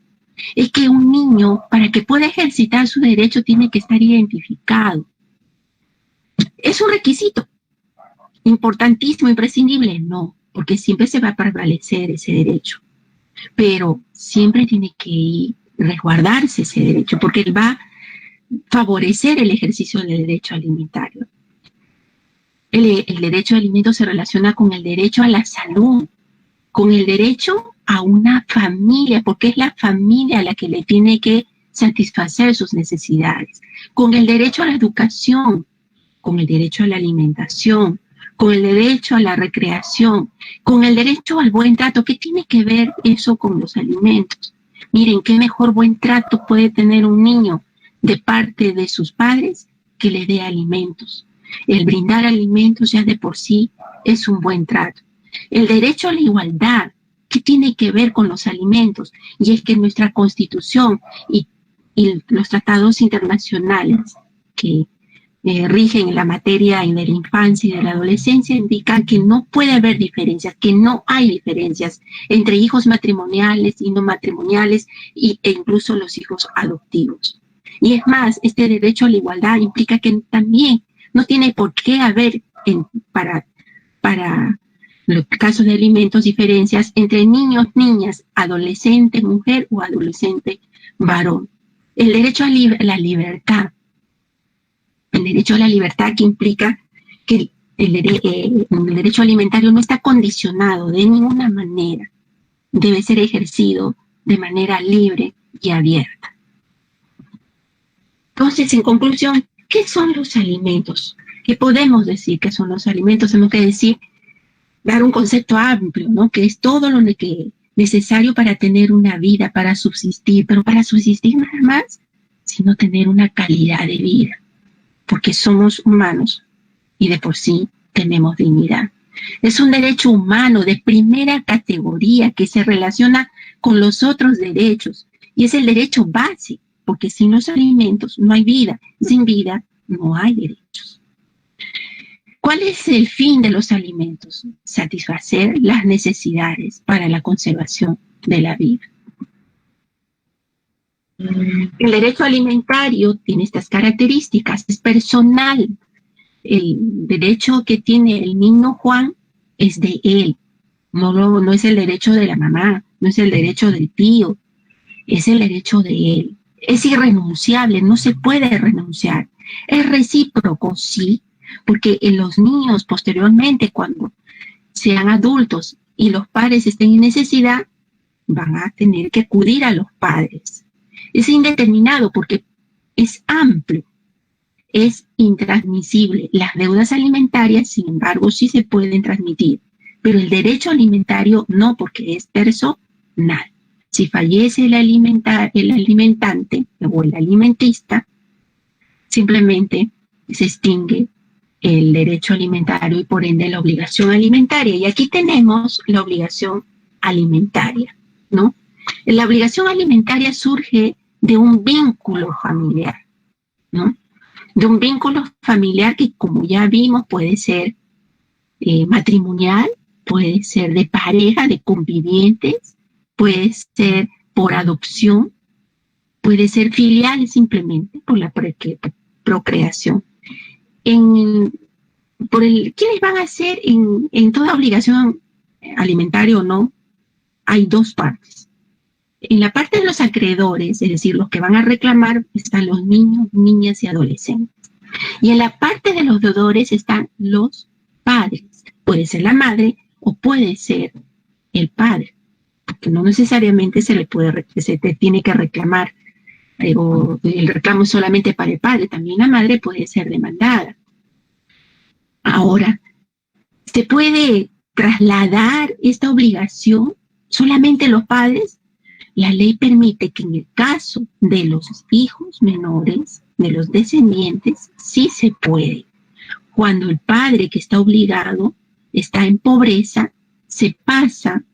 Es que un niño, para que pueda ejercitar su derecho, tiene que estar identificado. ¿Es un requisito importantísimo, imprescindible? No, porque siempre se va a prevalecer ese derecho. Pero siempre tiene que resguardarse ese derecho, porque él va a favorecer el ejercicio del derecho alimentario. El derecho a alimentos se relaciona con el derecho a la salud, con el derecho a una familia, porque es la familia la que le tiene que satisfacer sus necesidades, con el derecho a la educación, con el derecho a la alimentación, con el derecho a la recreación, con el derecho al buen trato. ¿Qué tiene que ver eso con los alimentos? Miren, qué mejor buen trato puede tener un niño de parte de sus padres que le dé alimentos. El brindar alimentos ya de por sí es un buen trato. El derecho a la igualdad, ¿qué tiene que ver con los alimentos? Y es que nuestra Constitución y los tratados internacionales que rigen en la materia de la infancia y de la adolescencia indican que no puede haber diferencias, que no hay diferencias entre hijos matrimoniales y no matrimoniales e incluso los hijos adoptivos. Y es más, este derecho a la igualdad implica que también no tiene por qué haber para los casos de alimentos diferencias entre niños, niñas, adolescente, mujer o adolescente, varón. El derecho a la libertad. El derecho a la libertad que implica que el derecho alimentario no está condicionado de ninguna manera. Debe ser ejercido de manera libre y abierta. Entonces, en conclusión, ¿qué son los alimentos? ¿Qué podemos decir que son los alimentos? Tenemos que decir, dar un concepto amplio, ¿no? Que es todo lo que necesario para tener una vida, para subsistir, pero para subsistir nada más, sino tener una calidad de vida, porque somos humanos y de por sí tenemos dignidad. Es un derecho humano de primera categoría que se relaciona con los otros derechos y es el derecho básico, porque sin los alimentos no hay vida, sin vida no hay derechos. ¿Cuál es el fin de los alimentos? Satisfacer las necesidades para la conservación de la vida. El derecho alimentario tiene estas características, es personal. El derecho que tiene el niño Juan es de él, no es el derecho de la mamá, no es el derecho del tío, es el derecho de él. Es irrenunciable, no se puede renunciar. Es recíproco, sí, porque en los niños posteriormente, cuando sean adultos y los padres estén en necesidad, van a tener que acudir a los padres. Es indeterminado porque es amplio, es intransmisible. Las deudas alimentarias, sin embargo, sí se pueden transmitir, pero el derecho alimentario no, porque es personal. Si fallece el alimentante o el alimentista, simplemente se extingue el derecho alimentario y por ende la obligación alimentaria. Y aquí tenemos la obligación alimentaria, ¿no? La obligación alimentaria surge de un vínculo familiar, ¿no? De un vínculo familiar que, como ya vimos, puede ser matrimonial, puede ser de pareja, de convivientes, puede ser por adopción, puede ser filial simplemente por la procreación. ¿Quiénes van a ser en toda obligación alimentaria o no? Hay dos partes. En la parte de los acreedores, es decir, los que van a reclamar, están los niños, niñas y adolescentes. Y en la parte de los deudores están los padres. Puede ser la madre o puede ser el padre, porque no necesariamente se te tiene que reclamar, o el reclamo es solamente para el padre, también la madre puede ser demandada. Ahora, ¿se puede trasladar esta obligación solamente a los padres? La ley permite que en el caso de los hijos menores, de los descendientes, sí se puede. cuando el padre que está obligado está en pobreza, se pasa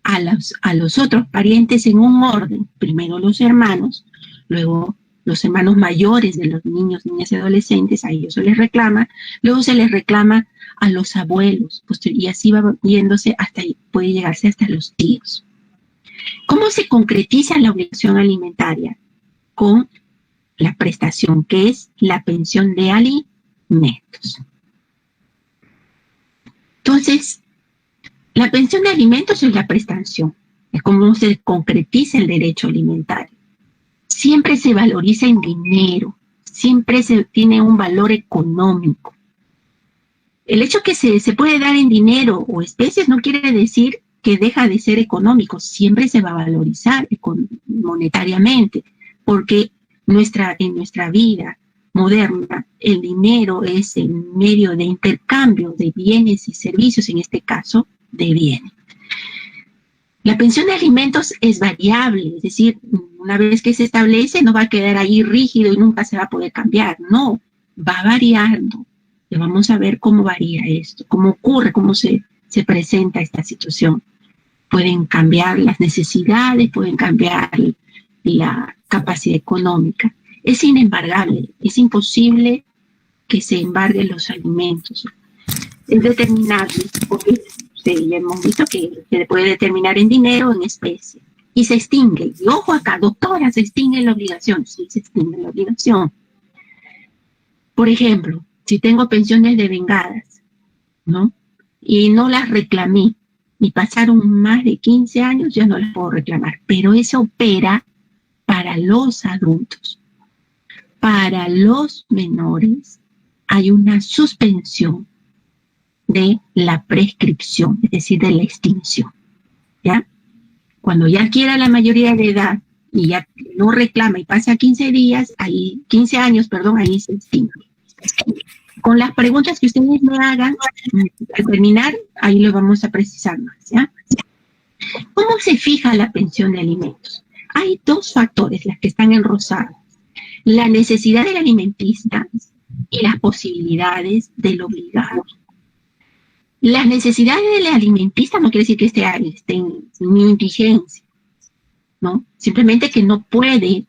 a los otros parientes en un orden, primero los hermanos, luego los hermanos mayores de los niños, niñas y adolescentes, a ellos se les reclama, luego se les reclama a los abuelos, y así va yéndose puede llegarse hasta los tíos. ¿Cómo se concretiza la obligación alimentaria? Con la prestación, que es la pensión de alimentos. Entonces, la pensión de alimentos es la prestación, es como se concretiza el derecho alimentario. Siempre se valoriza en dinero, siempre se tiene un valor económico. El hecho que se puede dar en dinero o especies no quiere decir que deja de ser económico, siempre se va a valorizar monetariamente, porque en nuestra vida moderna el dinero es el medio de intercambio de bienes y servicios, en este caso de bienes. La pensión de alimentos es variable, es decir, una vez que se establece no va a quedar ahí rígido y nunca se va a poder cambiar, no, va variando. Y vamos a ver cómo varía esto, cómo ocurre, cómo se presenta esta situación. Pueden cambiar las necesidades, pueden cambiar la capacidad económica. Es inembargable, es imposible que se embarguen los alimentos. Es determinable, porque ya hemos visto que se puede determinar en dinero o en especie. Y se extingue. Y ojo acá, doctora, se extingue la obligación. Sí, se extingue la obligación. Por ejemplo, si tengo pensiones devengadas, ¿no? Y no las reclamé, y pasaron más de 15 años, ya no las puedo reclamar. Pero eso opera para los adultos. Para los menores hay una suspensión de la prescripción, es decir, de la extinción, ¿ya? Cuando ya adquiera la mayoría de edad y ya no reclama y pasa 15 años, ahí se extingue. Con las preguntas que ustedes me hagan, al terminar, ahí lo vamos a precisar más, ¿ya? ¿Cómo se fija la pensión de alimentos? Hay dos factores, las que están en rosado: la necesidad del alimentista y las posibilidades del obligado. Las necesidades del alimentista no quiere decir que esté en indigencia, ¿no? Simplemente que no puede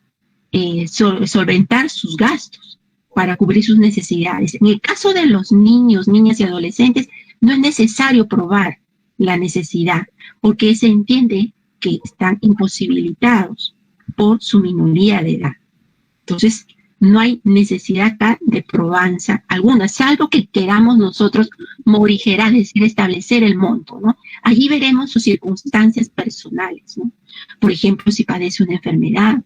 solventar sus gastos para cubrir sus necesidades. En el caso de los niños, niñas y adolescentes, no es necesario probar la necesidad, porque se entiende que están imposibilitados por su minoría de edad. Entonces, no hay necesidad acá de probanza alguna, salvo que queramos nosotros morigerar, es decir, establecer el monto, ¿no? Allí veremos sus circunstancias personales, ¿no? Por ejemplo, si padece una enfermedad,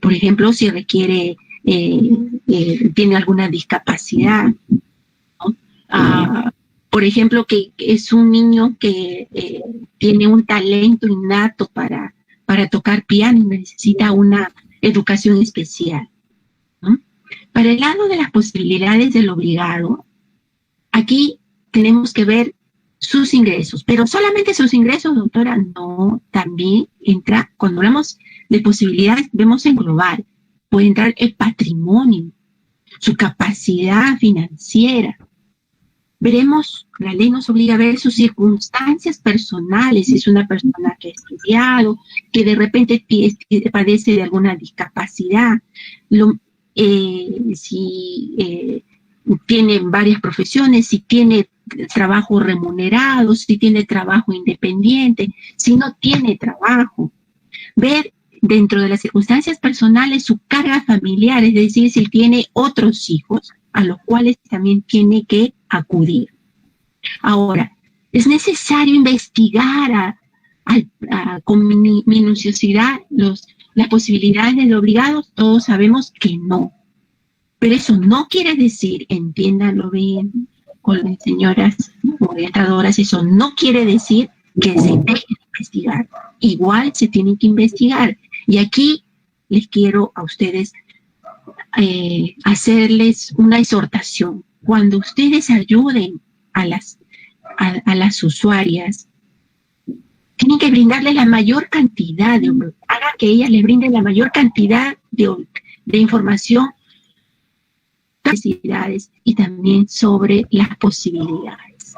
por ejemplo, si requiere, tiene alguna discapacidad, ¿no? Por ejemplo, que es un niño que tiene un talento innato para tocar piano y necesita una educación especial, ¿no? Para el lado de las posibilidades del obligado, aquí tenemos que ver sus ingresos, pero solamente sus ingresos, doctora, no, también entra, cuando hablamos de posibilidades, vemos en global, puede entrar el patrimonio, su capacidad financiera. Veremos, la ley nos obliga a ver sus circunstancias personales, si es una persona que ha estudiado, que de repente padece de alguna discapacidad, si tiene varias profesiones, si tiene trabajo remunerado, si tiene trabajo independiente, si no tiene trabajo. Ver dentro de las circunstancias personales su carga familiar, es decir, si tiene otros hijos a los cuales también tiene que acudir. Ahora, ¿es necesario investigar con minuciosidad las posibilidades del obligado? Todos sabemos que no. Pero eso no quiere decir, entiéndanlo bien, con las señoras orientadoras, eso no quiere decir que se deje de investigar. Igual se tiene que investigar. Y aquí les quiero a ustedes hacerles una exhortación. Cuando ustedes ayuden a las usuarias, tienen que brindarles la mayor cantidad hagan que ellas les brinden la mayor cantidad de información necesidades y también sobre las posibilidades.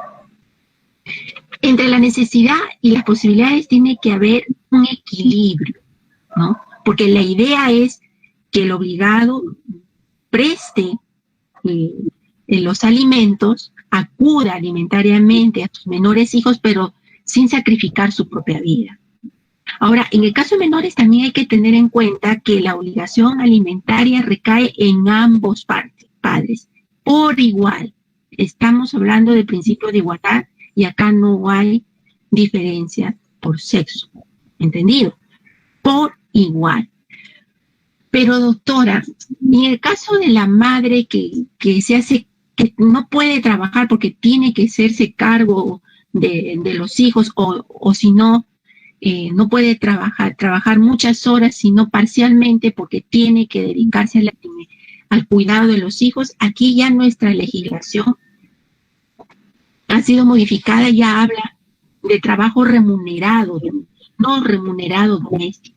Entre la necesidad y las posibilidades tiene que haber un equilibrio, ¿no? Porque la idea es que el obligado preste los alimentos, acuda alimentariamente a sus menores hijos, pero sin sacrificar su propia vida. Ahora, en el caso de menores también hay que tener en cuenta que la obligación alimentaria recae en ambos padres, por igual. Estamos hablando del principio de igualdad y acá no hay diferencia por sexo, ¿entendido? Por igual. Pero doctora, en el caso de la madre que no puede trabajar porque tiene que hacerse cargo de los hijos o si no, no puede trabajar muchas horas, sino parcialmente porque tiene que dedicarse al cuidado de los hijos, aquí ya nuestra legislación ha sido modificada, ya habla de trabajo remunerado, no remunerado doméstico.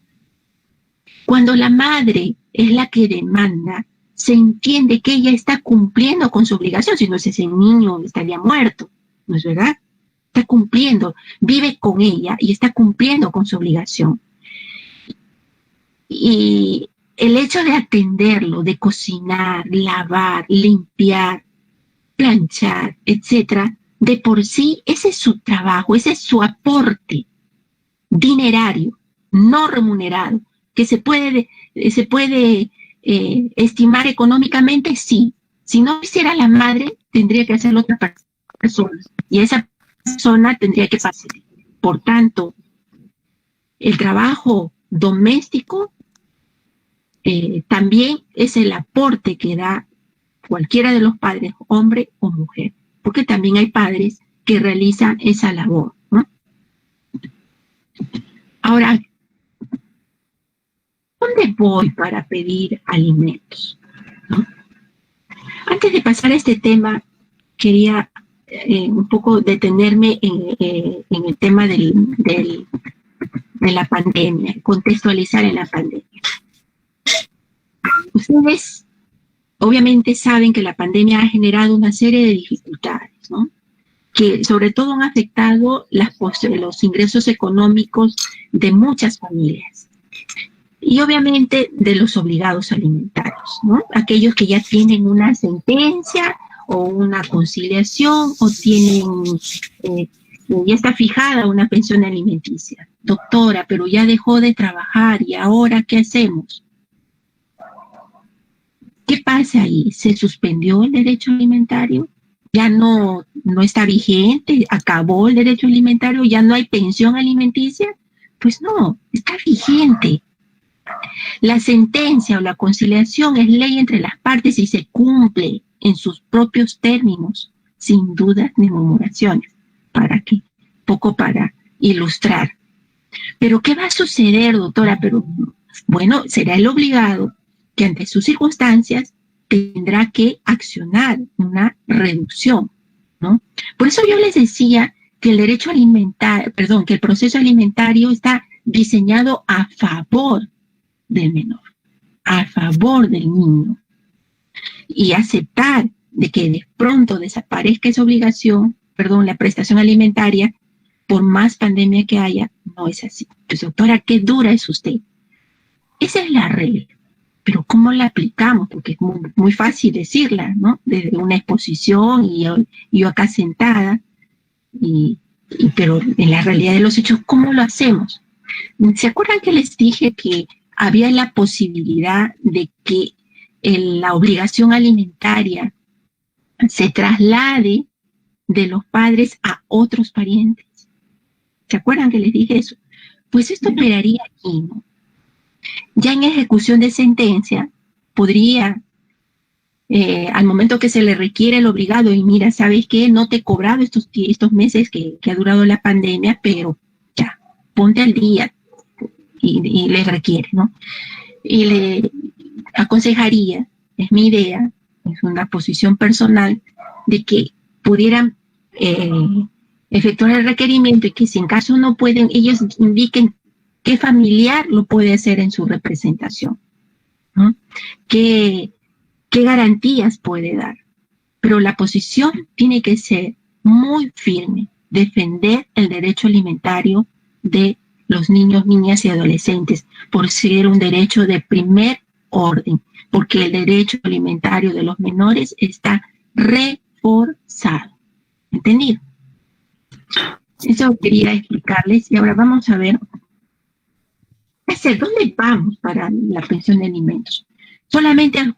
Cuando la madre es la que demanda, se entiende que ella está cumpliendo con su obligación, si no ese niño estaría muerto, ¿no es verdad? Está cumpliendo, vive con ella y está cumpliendo con su obligación. Y el hecho de atenderlo, de cocinar, lavar, limpiar, planchar, etcétera, de por sí ese es su trabajo, ese es su aporte dinerario, no remunerado, que se puede estimar económicamente, sí. Si no hiciera la madre, tendría que hacerlo otra persona. Y esa persona tendría que pasar. Por tanto, el trabajo doméstico también es el aporte que da cualquiera de los padres, hombre o mujer. Porque también hay padres que realizan esa labor, ¿no? Ahora, ¿dónde voy para pedir alimentos? ¿No? Antes de pasar a este tema, quería un poco detenerme en el tema de la pandemia, contextualizar en la pandemia. Ustedes obviamente saben que la pandemia ha generado una serie de dificultades, ¿no? Que sobre todo han afectado los ingresos económicos de muchas familias. Y obviamente de los obligados alimentarios, ¿no? Aquellos que ya tienen una sentencia o una conciliación o tienen, ya está fijada una pensión alimenticia. Doctora, pero ya dejó de trabajar y ahora ¿qué hacemos? ¿Qué pasa ahí? ¿Se suspendió el derecho alimentario? ¿Ya no está vigente? ¿Acabó el derecho alimentario? ¿Ya no hay pensión alimenticia? Pues no, está vigente. La sentencia o la conciliación es ley entre las partes y se cumple en sus propios términos, sin dudas ni murmuraciones. ¿Para qué? Poco para ilustrar. ¿Pero qué va a suceder, doctora? Pero, bueno, será el obligado que ante sus circunstancias tendrá que accionar una reducción, ¿no? Por eso yo les decía que el derecho alimentario, que el proceso alimentario está diseñado a favor del menor, a favor del niño. Y aceptar de que de pronto desaparezca esa obligación, la prestación alimentaria, por más pandemia que haya, no es así. Entonces, doctora, qué dura es usted. Esa es la regla. Pero ¿cómo la aplicamos? Porque es muy fácil decirla, ¿no? Desde una exposición y yo acá sentada, pero en la realidad de los hechos, ¿cómo lo hacemos? ¿Se acuerdan que les dije que había la posibilidad de que la obligación alimentaria se traslade de los padres a otros parientes? ¿Se acuerdan que les dije eso? Pues esto operaría aquí, ¿no? Ya en ejecución de sentencia, podría, al momento que se le requiere el obligado, y mira, ¿sabes qué? No te he cobrado estos meses que ha durado la pandemia, pero ya, ponte al día, y le requiere, ¿no? Y le aconsejaría, es mi idea, es una posición personal, de que pudieran efectuar el requerimiento y que si en caso no pueden, ellos indiquen qué familiar lo puede hacer en su representación, ¿no? ¿Qué ¿Qué garantías puede dar? Pero la posición tiene que ser muy firme, defender el derecho alimentario de los niños, niñas y adolescentes, por ser un derecho de primer orden, porque el derecho alimentario de los menores está reforzado. ¿Entendido? Eso quería explicarles y ahora vamos a ver ¿dónde vamos para la pensión de alimentos? ¿Solamente al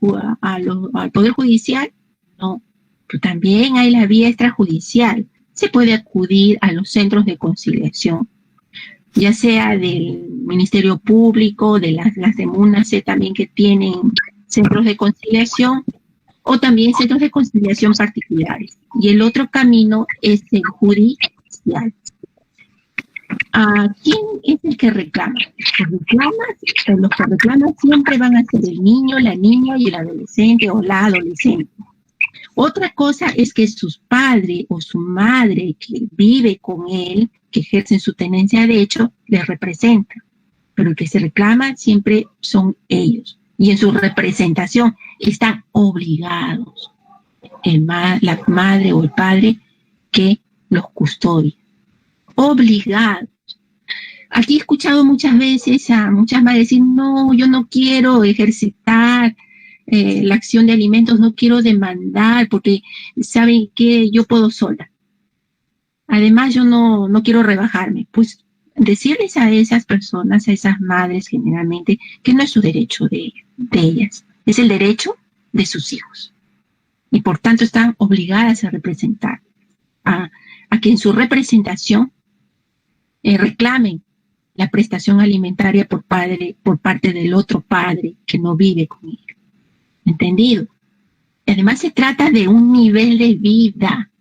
Poder Judicial? No, pero también hay la vía extrajudicial. Se puede acudir a los centros de conciliación, ya sea del Ministerio Público, de las de MUNACE también que tienen centros de conciliación, o también centros de conciliación particulares. Y el otro camino es el judicial. ¿Quién es el que reclama? Los que reclaman siempre van a ser el niño, la niña y el adolescente o la adolescente. Otra cosa es que sus padres o su madre que vive con él, que ejercen su tenencia de hecho, les representa. Pero el que se reclama siempre son ellos. Y en su representación están obligados la madre o el padre que los custodia. Obligados. Aquí he escuchado muchas veces a muchas madres decir, no, yo no quiero ejercitar la acción de alimentos, no quiero demandar porque saben que yo puedo sola. Además, yo no quiero rebajarme. Pues decirles a esas personas, a esas madres generalmente, que no es su derecho de ellas, es el derecho de sus hijos. Y por tanto están obligadas a representar, a que en su representación reclamen la prestación alimentaria por parte del otro padre que no vive con ellos. ¿Entendido? Además se trata de un nivel de vida.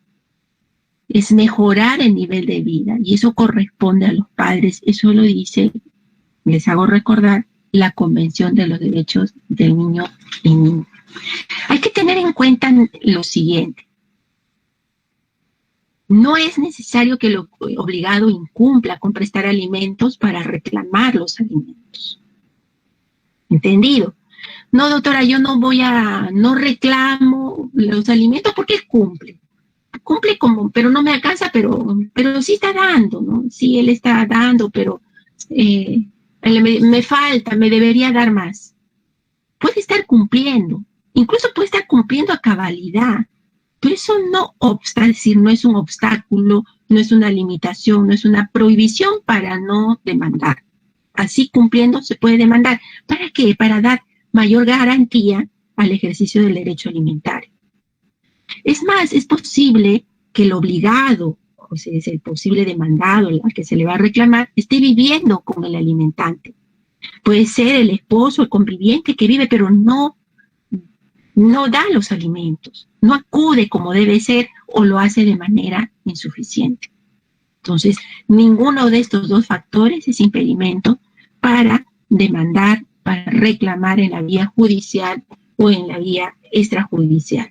Es mejorar el nivel de vida y eso corresponde a los padres. Eso lo dice, les hago recordar, la Convención de los Derechos del Niño y Niña. Hay que tener en cuenta lo siguiente. No es necesario que el obligado incumpla con prestar alimentos para reclamar los alimentos. ¿Entendido? No, doctora, yo no reclamo los alimentos porque él cumple. Cumple pero no me alcanza, pero sí está dando, ¿no? Sí, él está dando, pero me falta, me debería dar más. Puede estar cumpliendo, incluso puede estar cumpliendo a cabalidad, pero eso no obsta, es decir, no es un obstáculo, no es una limitación, no es una prohibición para no demandar. Así cumpliendo se puede demandar. ¿Para qué? Para dar mayor garantía al ejercicio del derecho alimentario. Es más, es posible que el obligado, o sea, es el posible demandado al que se le va a reclamar, esté viviendo con el alimentante. Puede ser el esposo, el conviviente que vive, pero no da los alimentos, no acude como debe ser o lo hace de manera insuficiente. Entonces, ninguno de estos dos factores es impedimento para demandar, para reclamar en la vía judicial o en la vía extrajudicial.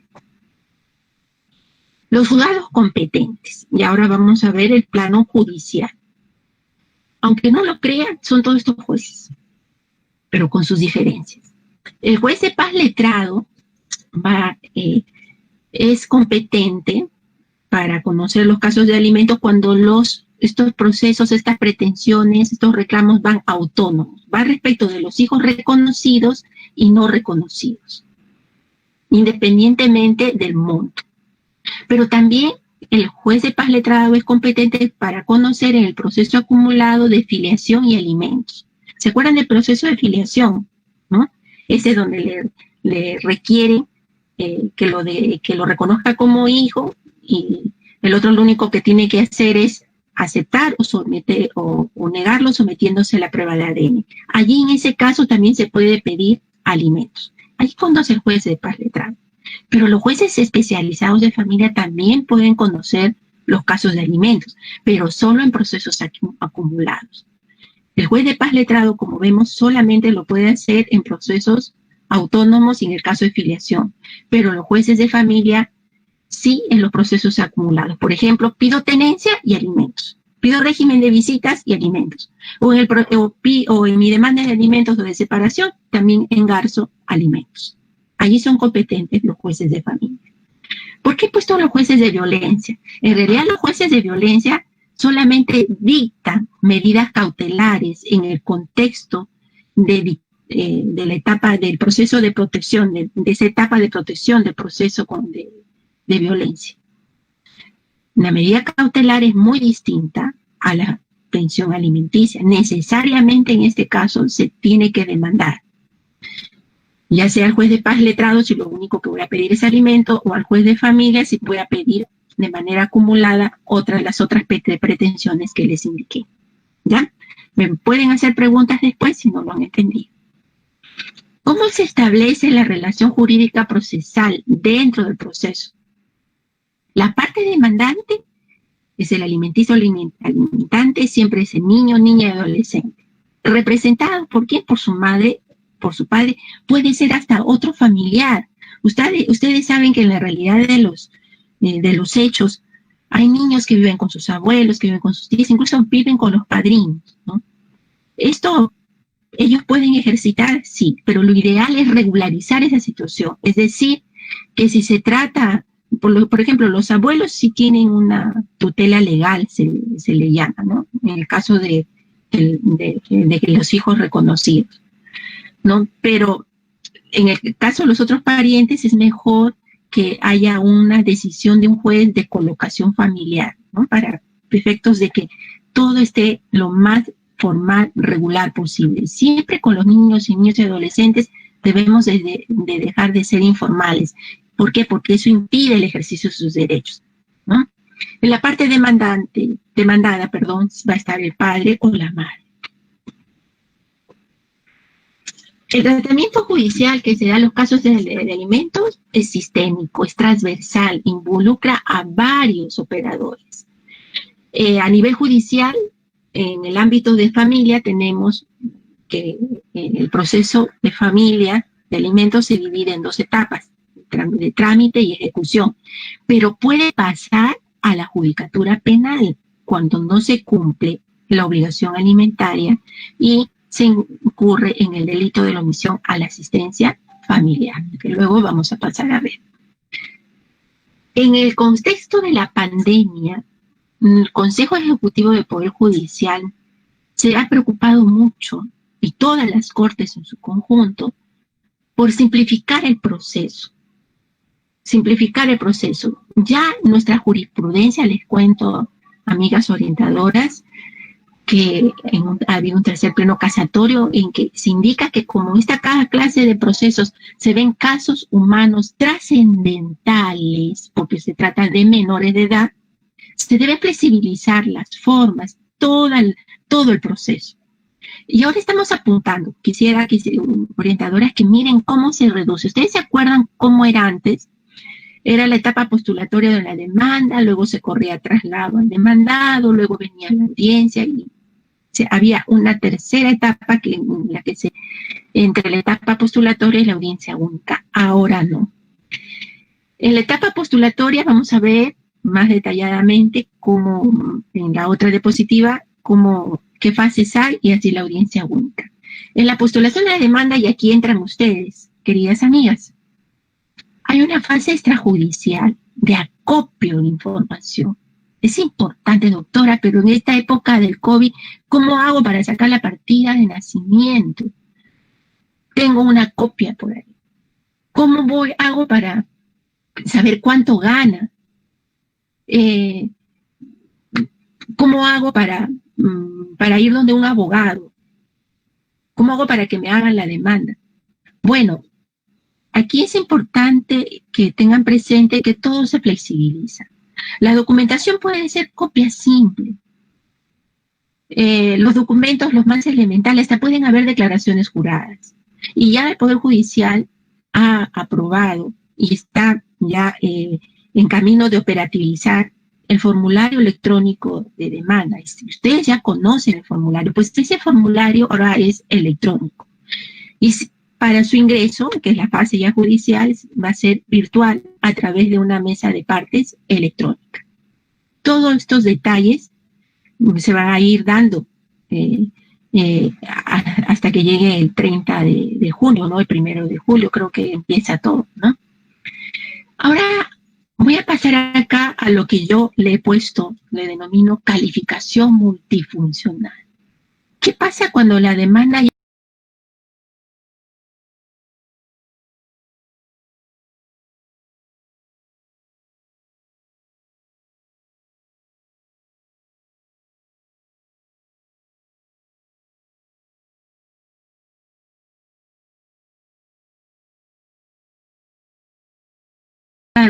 Los juzgados competentes, y ahora vamos a ver el plano judicial. Aunque no lo crean, son todos estos jueces, pero con sus diferencias. El juez de paz letrado es competente para conocer los casos de alimentos cuando estos procesos, estas pretensiones, estos reclamos van autónomos, va respecto de los hijos reconocidos y no reconocidos, independientemente del monto. Pero también el juez de paz letrado es competente para conocer en el proceso acumulado de filiación y alimentos. ¿Se acuerdan del proceso de filiación? ¿No? Ese es donde le requieren que lo reconozca como hijo y el otro lo único que tiene que hacer es aceptar o someter o negarlo sometiéndose a la prueba de ADN. Allí en ese caso también se puede pedir alimentos. Ahí conoce el juez de paz letrado. Pero los jueces especializados de familia también pueden conocer los casos de alimentos, pero solo en procesos acumulados. El juez de paz letrado, como vemos, solamente lo puede hacer en procesos autónomos y en el caso de filiación, pero los jueces de familia sí en los procesos acumulados. Por ejemplo, pido tenencia y alimentos, pido régimen de visitas y alimentos, o en mi demanda de alimentos o de separación, también engarzo alimentos. Allí son competentes los jueces de familia. ¿Por qué he puesto los jueces de violencia? En realidad los jueces de violencia solamente dictan medidas cautelares en el contexto de la etapa del proceso de protección, de esa etapa de protección del proceso de violencia. La medida cautelar es muy distinta a la pensión alimenticia. Necesariamente en este caso se tiene que demandar, ya sea al juez de paz letrado si lo único que voy a pedir es alimento, o al juez de familia si voy a pedir de manera acumulada las otras pretensiones que les indiqué. ¿Ya? Me pueden hacer preguntas después si no lo han entendido. ¿Cómo se establece la relación jurídica procesal dentro del proceso? La parte demandante es el alimenticio alimentante, siempre es el niño, niña y adolescente. Representado por quién, por su madre, por su padre, puede ser hasta otro familiar. Ustedes saben que en la realidad de los hechos hay niños que viven con sus abuelos, que viven con sus tíos, incluso viven con los padrinos, ¿no? Esto ellos pueden ejercitar, sí, pero lo ideal es regularizar esa situación. Es decir, que si se trata, por ejemplo, los abuelos sí tienen una tutela legal, se le llama, ¿no? En el caso de los hijos reconocidos, ¿no? Pero en el caso de los otros parientes es mejor que haya una decisión de un juez de colocación familiar, ¿no? Para efectos de que todo esté lo más formal, regular posible. Siempre con los niños y adolescentes debemos de dejar de ser informales. ¿Por qué? Porque eso impide el ejercicio de sus derechos, ¿no? En la parte demandada, va a estar el padre o la madre. El tratamiento judicial que se da en los casos de alimentos es sistémico, es transversal, involucra a varios operadores. A nivel judicial, en el ámbito de familia, tenemos que el proceso de familia de alimentos se divide en dos etapas, de trámite y ejecución, pero puede pasar a la judicatura penal cuando no se cumple la obligación alimentaria y se incurre en el delito de la omisión a la asistencia familiar, que luego vamos a pasar a ver. En el contexto de la pandemia, el Consejo Ejecutivo del Poder Judicial se ha preocupado mucho, y todas las cortes en su conjunto, por simplificar el proceso. Simplificar el proceso. Ya nuestra jurisprudencia, les cuento, amigas orientadoras, que ha habido un tercer pleno casatorio en que se indica que como cada clase de procesos se ven casos humanos trascendentales, porque se trata de menores de edad, se debe flexibilizar las formas, todo el proceso. Y ahora estamos apuntando, quisiera orientadoras que miren cómo se reduce. ¿Ustedes se acuerdan cómo era antes? Era la etapa postulatoria de la demanda, luego se corría traslado al demandado, luego venía la audiencia y había una tercera etapa entre la etapa postulatoria y la audiencia única. Ahora no. En la etapa postulatoria vamos a ver más detalladamente cómo, en la otra diapositiva, qué fases hay y así la audiencia única. En la postulación de la demanda, y aquí entran ustedes, queridas amigas, hay una fase extrajudicial de acopio de información. Es importante, doctora, pero en esta época del COVID, ¿cómo hago para sacar la partida de nacimiento? Tengo una copia por ahí. ¿Cómo hago para saber cuánto gana? ¿Cómo hago para ir donde un abogado? ¿Cómo hago para que me hagan la demanda? Bueno, aquí es importante que tengan presente que todo se flexibiliza. La documentación puede ser copia simple. Los documentos, los más elementales, hasta pueden haber declaraciones juradas. Y ya el Poder Judicial ha aprobado y está ya en camino de operativizar el formulario electrónico de demanda. Si ustedes ya conocen el formulario, pues ese formulario ahora es electrónico. Y para su ingreso, que es la fase ya judicial, va a ser virtual a través de una mesa de partes electrónica. Todos estos detalles se van a ir dando hasta que llegue el 30 de junio, ¿no? El 1 de julio creo que empieza todo, ¿no? Ahora voy a pasar acá a lo que yo le he puesto, le denomino calificación multifuncional. ¿Qué pasa cuando la demanda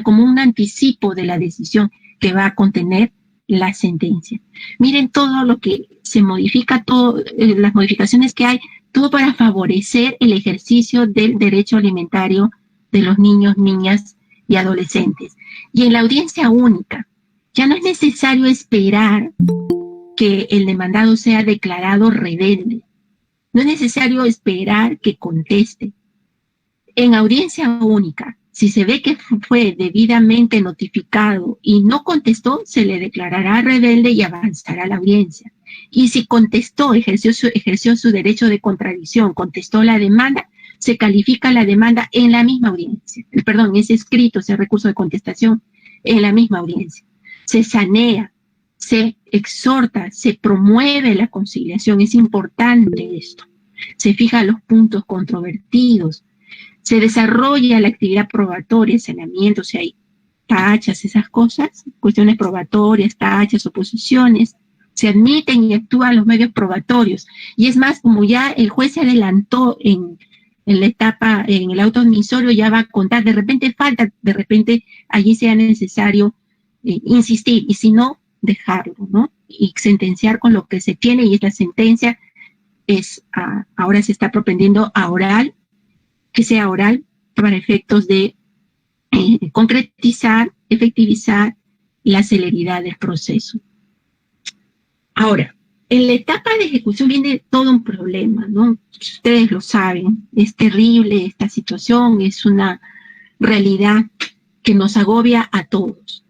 como un anticipo de la decisión que va a contener la sentencia? Miren todo lo que se modifica, las modificaciones que hay, todo para favorecer el ejercicio del derecho alimentario de los niños, niñas y adolescentes. Y en la audiencia única, ya no es necesario esperar que el demandado sea declarado rebelde. No es necesario esperar que conteste. En audiencia única, si se ve que fue debidamente notificado y no contestó, se le declarará rebelde y avanzará la audiencia. Y si contestó, ejerció su derecho de contradicción, contestó la demanda, se califica la demanda en la misma audiencia. Perdón, ese escrito, ese recurso de contestación en la misma audiencia. Se sanea, se exhorta, se promueve la conciliación. Es importante esto. Se fijan los puntos controvertidos. Se desarrolla la actividad probatoria, saneamiento, si hay tachas, esas cosas, cuestiones probatorias, tachas, oposiciones, se admiten y actúan los medios probatorios. Y es más, como ya el juez se adelantó en la etapa, en el auto admisorio, ya va a contar, de repente falta, de repente allí sea necesario insistir, y si no, dejarlo, ¿no? Y sentenciar con lo que se tiene, y esta sentencia ahora se está propendiendo a oral, que sea oral para efectos de concretizar, efectivizar la celeridad del proceso. Ahora, en la etapa de ejecución viene todo un problema, ¿no? Ustedes lo saben, es terrible esta situación, es una realidad que nos agobia a todos.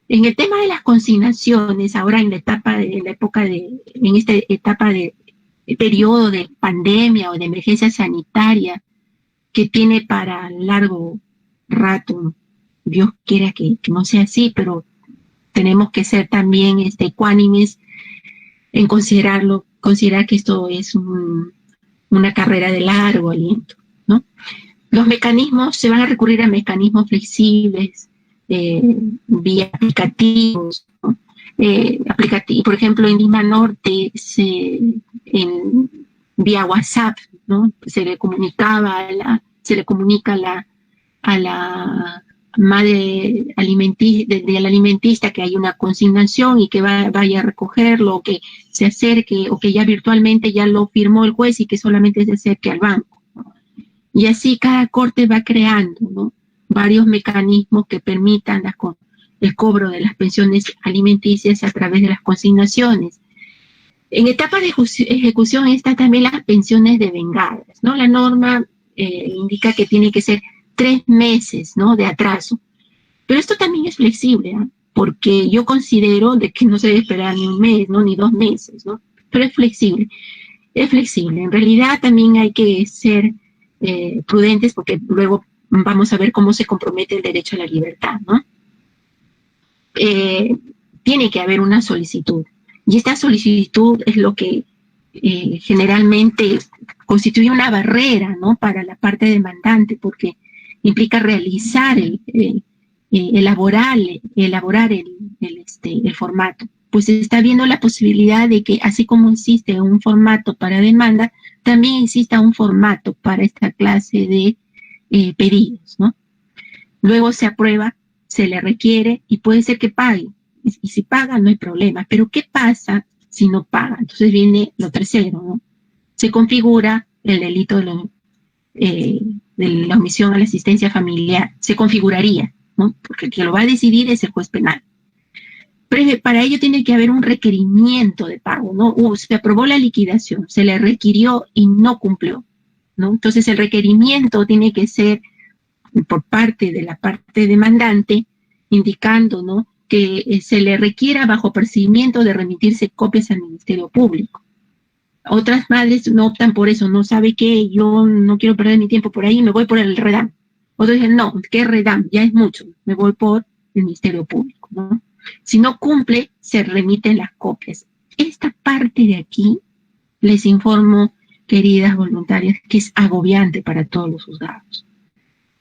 En el tema de las consignaciones, ahora en esta etapa de periodo de pandemia o de emergencia sanitaria, que tiene para largo rato, Dios quiera que no sea así, pero tenemos que ser también ecuánimes en considerar que esto es una carrera de largo aliento, ¿no? Los mecanismos, se van a recurrir a mecanismos flexibles, vía aplicativos, ¿no? Por ejemplo, en Lima Norte, vía WhatsApp, ¿no? Se le comunica a la madre de la alimentista que hay una consignación y que vaya a recogerlo, o que se acerque, o que ya virtualmente ya lo firmó el juez y que solamente se acerque al banco, ¿no? Y así cada corte va creando, ¿no?, varios mecanismos que permitan el cobro de las pensiones alimenticias a través de las consignaciones. En etapa de ejecución están también las pensiones devengadas, ¿no? La norma indica que tiene que ser 3 meses, ¿no?, de atraso. Pero esto también es flexible, ¿eh? Porque yo considero de que no se debe esperar ni un mes, ¿no?, ni 2 meses, ¿no? Pero es flexible. Es flexible. En realidad también hay que ser prudentes, porque luego vamos a ver cómo se compromete el derecho a la libertad, ¿no? Tiene que haber una solicitud. Y esta solicitud es lo que generalmente constituye una barrera, ¿no?, para la parte demandante, porque implica realizar, elaborar el formato. Pues se está viendo la posibilidad de que, así como existe un formato para demanda, también exista un formato para esta clase de pedidos, ¿no? Luego se aprueba, se le requiere y puede ser que pague. Y si paga, no hay problema. Pero ¿qué pasa si no paga? Entonces viene lo tercero, ¿no? Se configura el delito de la omisión a la asistencia familiar. Se configuraría, ¿no? Porque el que lo va a decidir es el juez penal. Pero para ello tiene que haber un requerimiento de pago, ¿no? Se aprobó la liquidación, se le requirió y no cumplió, ¿no? Entonces el requerimiento tiene que ser por parte de la parte demandante, indicando, ¿no?, que se le requiera bajo procedimiento de remitirse copias al Ministerio Público. Otras madres no optan por eso, no sabe que yo no quiero perder mi tiempo por ahí, me voy por el REDAM. Otros dicen, no, ¿qué REDAM? Ya es mucho, me voy por el Ministerio Público, ¿no? Si no cumple, se remiten las copias. Esta parte de aquí, les informo, queridas voluntarias, que es agobiante para todos los juzgados.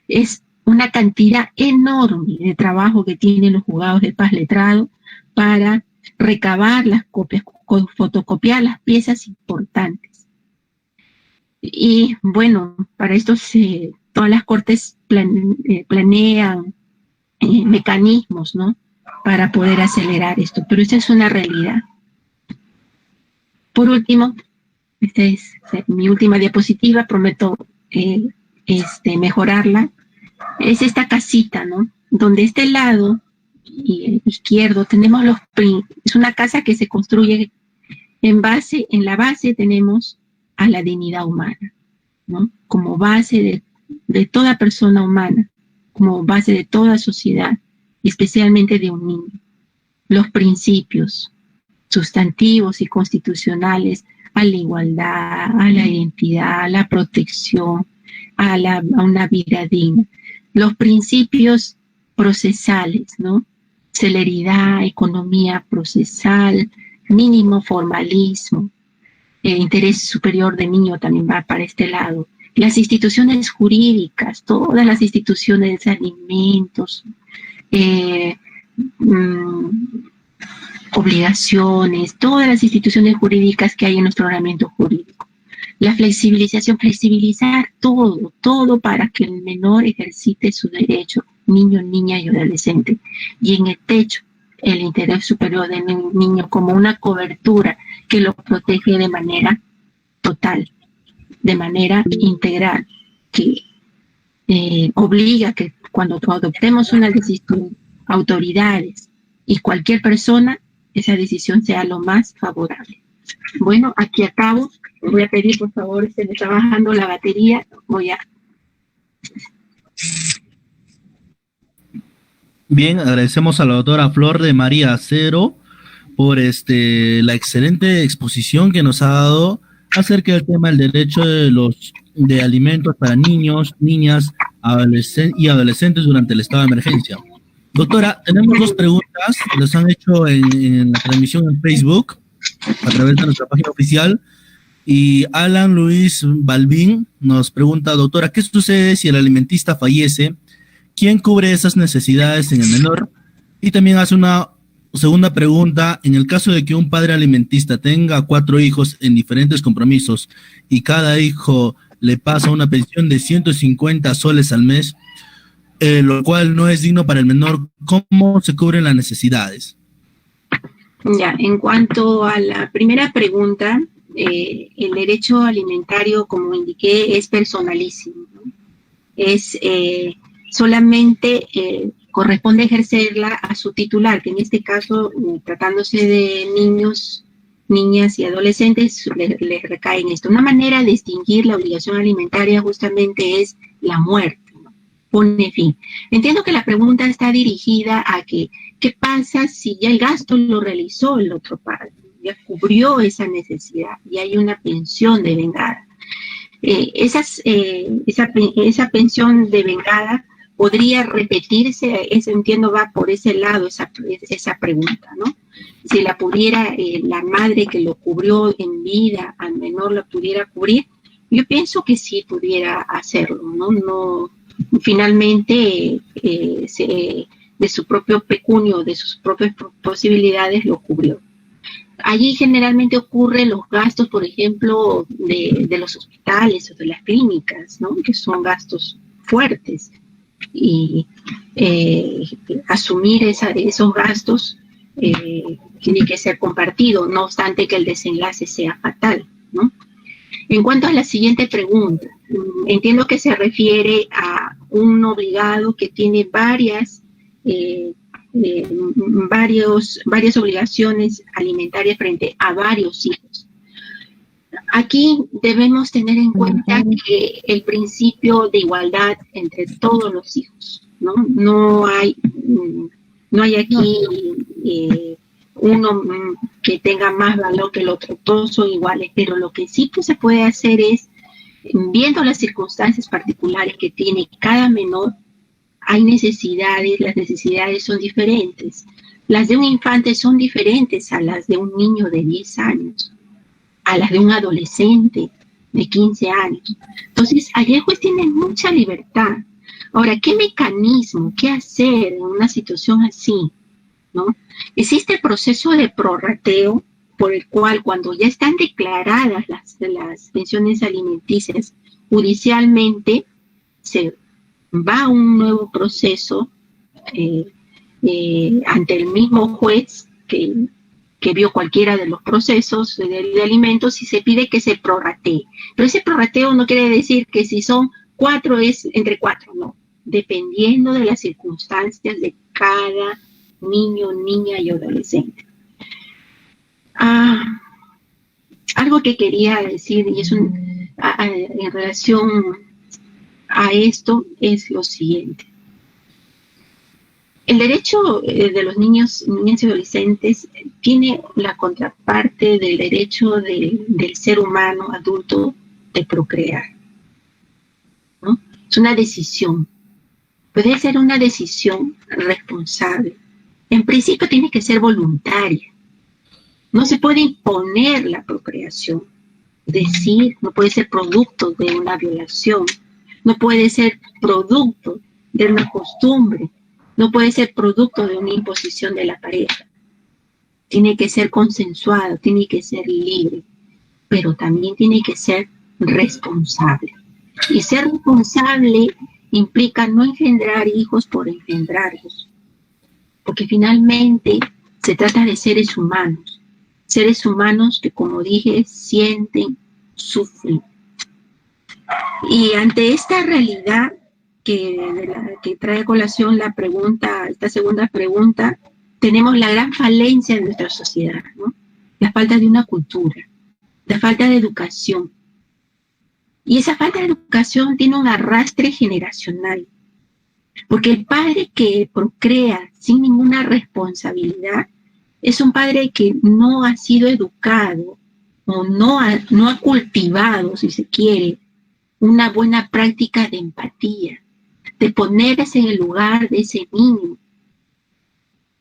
Es una cantidad enorme de trabajo que tienen los juzgados de paz letrado para recabar las copias, fotocopiar las piezas importantes. Y bueno, para esto todas las cortes planean mecanismos, ¿no?, para poder acelerar esto, pero esta es una realidad. Por último, esta es mi última diapositiva, prometo mejorarla. Es esta casita, ¿no?, donde este lado izquierdo tenemos es una casa que se construye en la base tenemos a la dignidad humana, ¿no?, como base de toda persona humana, como base de toda sociedad, especialmente de un niño. Los principios sustantivos y constitucionales a la igualdad, a la identidad, a la protección, a una vida digna. Los principios procesales, ¿no? Celeridad, economía procesal, mínimo formalismo, el interés superior del niño también va para este lado. Las instituciones jurídicas, todas las instituciones de alimentos, obligaciones, todas las instituciones jurídicas que hay en nuestro ordenamiento jurídico. La flexibilización, flexibilizar todo para que el menor ejercite su derecho, niño, niña y adolescente. Y en el techo, el interés superior del niño como una cobertura que lo protege de manera total, de manera integral, que obliga que cuando adoptemos una decisión, autoridades y cualquier persona, esa decisión sea lo más favorable. Bueno, aquí acabo. Voy a pedir, por favor, se me está bajando la batería. Bien, agradecemos a la doctora Flor de María Acero por la excelente exposición que nos ha dado acerca del tema del derecho de alimentos para niños, niñas y adolescentes durante el estado de emergencia. Doctora, tenemos 2 preguntas que nos han hecho en la transmisión en Facebook a través de nuestra página oficial. Y Alan Luis Balbín nos pregunta, doctora, ¿qué sucede si el alimentista fallece? ¿Quién cubre esas necesidades en el menor? Y también hace una segunda pregunta, en el caso de que un padre alimentista tenga 4 hijos en diferentes compromisos y cada hijo le pasa una pensión de 150 soles al mes, lo cual no es digno para el menor, ¿cómo se cubren las necesidades? Ya, en cuanto a la primera pregunta, el derecho alimentario, como indiqué, es personalísimo, ¿no? Es solamente corresponde ejercerla a su titular, que en este caso, tratándose de niños, niñas y adolescentes, les recae en esto. Una manera de extinguir la obligación alimentaria justamente es la muerte, ¿no? Pone fin. Entiendo que la pregunta está dirigida a ¿qué pasa si ya el gasto lo realizó el otro padre? Ya cubrió esa necesidad y hay una pensión de vengada. Esa pensión de vengada podría repetirse, entiendo va por ese lado esa pregunta, ¿no? Si la pudiera la madre que lo cubrió en vida al menor la pudiera cubrir, yo pienso que sí pudiera hacerlo, ¿no? No, finalmente de su propio pecunio, de sus propias posibilidades lo cubrió. Allí generalmente ocurren los gastos, por ejemplo, de los hospitales o de las clínicas, ¿no? Que son gastos fuertes. Y asumir esos gastos tiene que ser compartido, no obstante que el desenlace sea fatal, ¿no? En cuanto a la siguiente pregunta, entiendo que se refiere a un obligado que tiene varias obligaciones alimentarias frente a varios hijos. Aquí debemos tener en cuenta que el principio de igualdad entre todos los hijos, ¿no? No hay aquí uno que tenga más valor que el otro, todos son iguales, pero lo que sí pues, se puede hacer es, viendo las circunstancias particulares que tiene cada menor, hay necesidades, las necesidades son diferentes. Las de un infante son diferentes a las de un niño de 10 años, a las de un adolescente de 15 años. Entonces, allí el juez tiene mucha libertad. Ahora, ¿qué mecanismo, qué hacer en una situación así? ¿No? Existe el proceso de prorrateo por el cual cuando ya están declaradas las pensiones alimenticias judicialmente, se va a un nuevo proceso ante el mismo juez que vio cualquiera de los procesos de alimentos y se pide que se prorratee. Pero ese prorrateo no quiere decir que si son 4 es entre 4, no. Dependiendo de las circunstancias de cada niño, niña y adolescente. Algo que quería decir y es en relación a esto es lo siguiente. El derecho de los niños, niñas y adolescentes tiene la contraparte del derecho del ser humano adulto de procrear, ¿no? Es una decisión. Puede ser una decisión responsable. En principio tiene que ser voluntaria. No se puede imponer la procreación. Decir, no puede ser producto de una violación. No puede ser producto de una costumbre. No puede ser producto de una imposición de la pareja. Tiene que ser consensuado, tiene que ser libre, pero también tiene que ser responsable. Y ser responsable implica no engendrar hijos por engendrarlos, porque finalmente se trata de seres humanos que, como dije, sienten, sufren. Y ante esta realidad que trae a colación la pregunta, esta segunda pregunta, tenemos la gran falencia de nuestra sociedad, ¿no? La falta de una cultura, la falta de educación. Y esa falta de educación tiene un arrastre generacional, porque el padre que procrea sin ninguna responsabilidad es un padre que no ha sido educado o no ha cultivado, si se quiere, una buena práctica de empatía, de ponerse en el lugar de ese niño,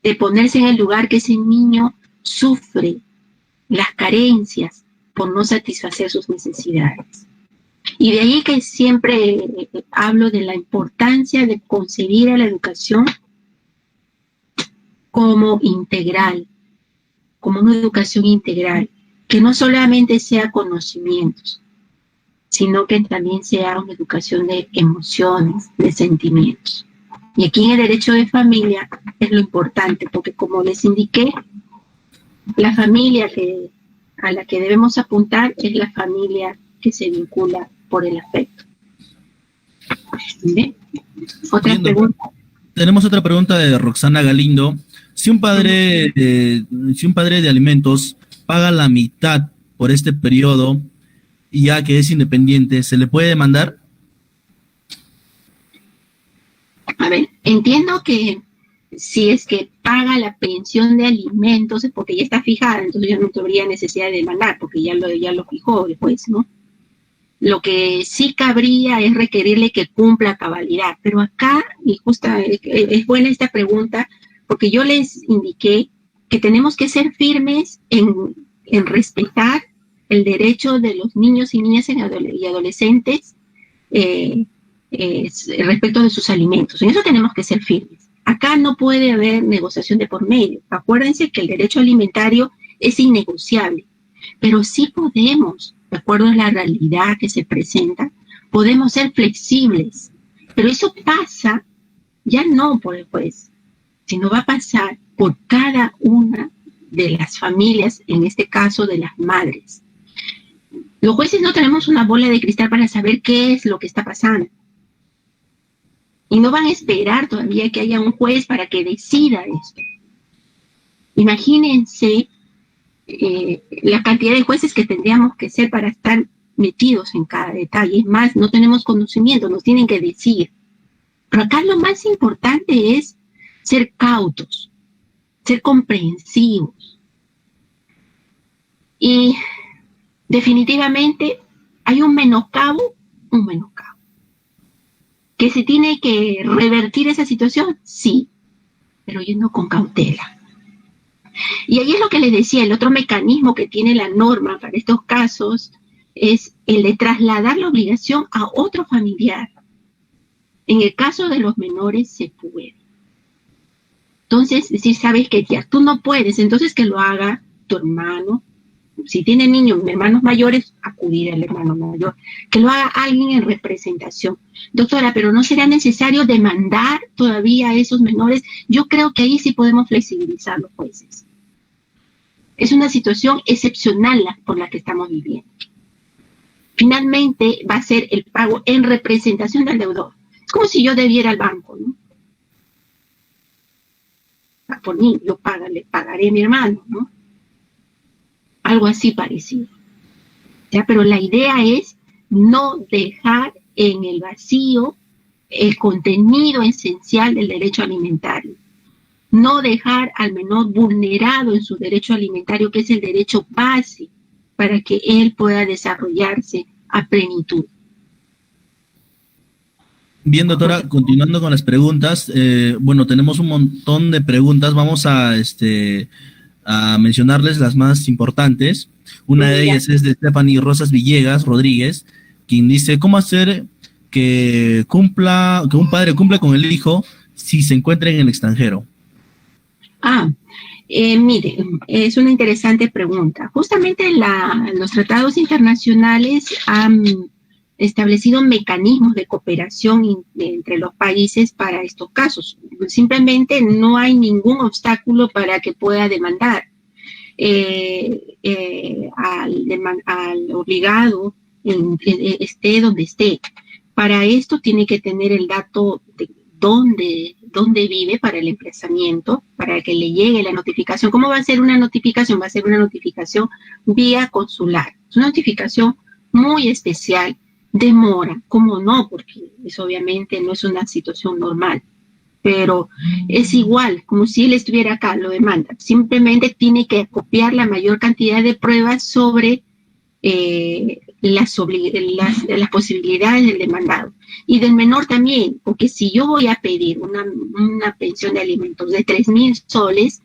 de ponerse en el lugar que ese niño sufre las carencias por no satisfacer sus necesidades. Y de ahí que siempre hablo de la importancia de concebir a la educación como integral, como una educación integral, que no solamente sea conocimientos, sino que también sea una educación de emociones, de sentimientos. Y aquí en el derecho de familia es lo importante, porque como les indiqué, la familia a la que debemos apuntar es la familia que se vincula por el afecto. ¿Bien? ¿Otra pregunta? Tenemos otra pregunta de Roxana Galindo. Si un padre de alimentos paga la mitad por este periodo, y ya que es independiente, ¿se le puede demandar? A ver, entiendo que si es que paga la pensión de alimentos es porque ya está fijada, entonces ya no tendría necesidad de demandar, porque ya lo fijó el juez, ¿no? Lo que sí cabría es requerirle que cumpla a cabalidad, pero acá, y justo es buena esta pregunta, porque yo les indiqué que tenemos que ser firmes en respetar el derecho de los niños y niñas y adolescentes respecto de sus alimentos. En eso tenemos que ser firmes. Acá no puede haber negociación de por medio. Acuérdense que el derecho alimentario es innegociable, pero sí podemos, de acuerdo a la realidad que se presenta, podemos ser flexibles. Pero eso pasa ya no por el juez, sino va a pasar por cada una de las familias, en este caso de las madres. Los jueces no tenemos una bola de cristal para saber qué es lo que está pasando. Y no van a esperar todavía que haya un juez para que decida esto. Imagínense la cantidad de jueces que tendríamos que ser para estar metidos en cada detalle. Es más, no tenemos conocimiento, nos tienen que decir. Pero acá lo más importante es ser cautos, ser comprensivos. Y definitivamente hay un menoscabo. ¿Que se tiene que revertir esa situación? Sí, pero yendo con cautela. Y ahí es lo que les decía, el otro mecanismo que tiene la norma para estos casos es el de trasladar la obligación a otro familiar. En el caso de los menores se puede. Entonces, si sabes que ya tú no puedes, entonces que lo haga tu hermano. Si tiene niños, hermanos mayores, acudir al hermano mayor. Que lo haga alguien en representación. Doctora, pero ¿no será necesario demandar todavía a esos menores? Yo creo que ahí sí podemos flexibilizar los jueces. Es una situación excepcional por la que estamos viviendo. Finalmente va a ser el pago en representación del deudor. Es como si yo debiera al banco, ¿no? Por mí, yo le pagaré a mi hermano, ¿no? Algo así parecido. ¿Ya? Pero la idea es no dejar en el vacío el contenido esencial del derecho alimentario. No dejar al menor vulnerado en su derecho alimentario, que es el derecho base para que él pueda desarrollarse a plenitud. Bien, doctora, continuando con las preguntas, bueno, tenemos un montón de preguntas, vamos a mencionarles las más importantes. Una de ellas es de Stephanie Rosas Villegas Rodríguez, quien dice, ¿cómo hacer que un padre cumpla con el hijo si se encuentra en el extranjero? Mire, es una interesante pregunta. Justamente los tratados internacionales han establecido mecanismos de cooperación entre los países para estos casos. Simplemente no hay ningún obstáculo para que pueda demandar al obligado, esté donde esté. Para esto tiene que tener el dato de dónde vive para el emplazamiento, para que le llegue la notificación. ¿Cómo va a ser una notificación? Va a ser una notificación vía consular. Es una notificación muy especial. Demora, ¿cómo no? Porque eso obviamente no es una situación normal, pero es igual, como si él estuviera acá, lo demanda. Simplemente tiene que copiar la mayor cantidad de pruebas sobre las posibilidades del demandado. Y del menor también, porque si yo voy a pedir una pensión de alimentos de 3.000 soles,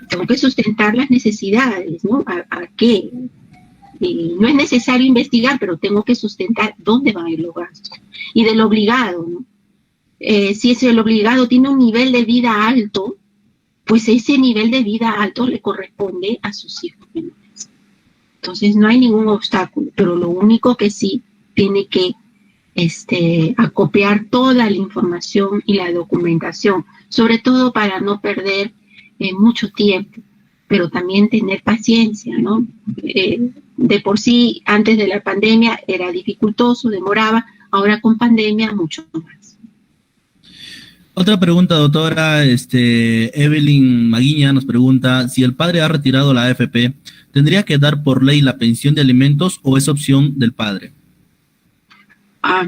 tengo que sustentar las necesidades, ¿no? ¿A qué? No es necesario investigar, pero tengo que sustentar dónde van a ir los gastos. Y del obligado, ¿no? Si el obligado tiene un nivel de vida alto, pues ese nivel de vida alto le corresponde a sus hijos menores. Entonces no hay ningún obstáculo, pero lo único que sí tiene que acopiar toda la información y la documentación, sobre todo para no perder mucho tiempo, pero también tener paciencia, ¿no? De por sí, antes de la pandemia era dificultoso, demoraba, ahora con pandemia mucho más. Otra pregunta, doctora, Evelyn Maguiña nos pregunta, si el padre ha retirado la AFP, ¿tendría que dar por ley la pensión de alimentos o es opción del padre?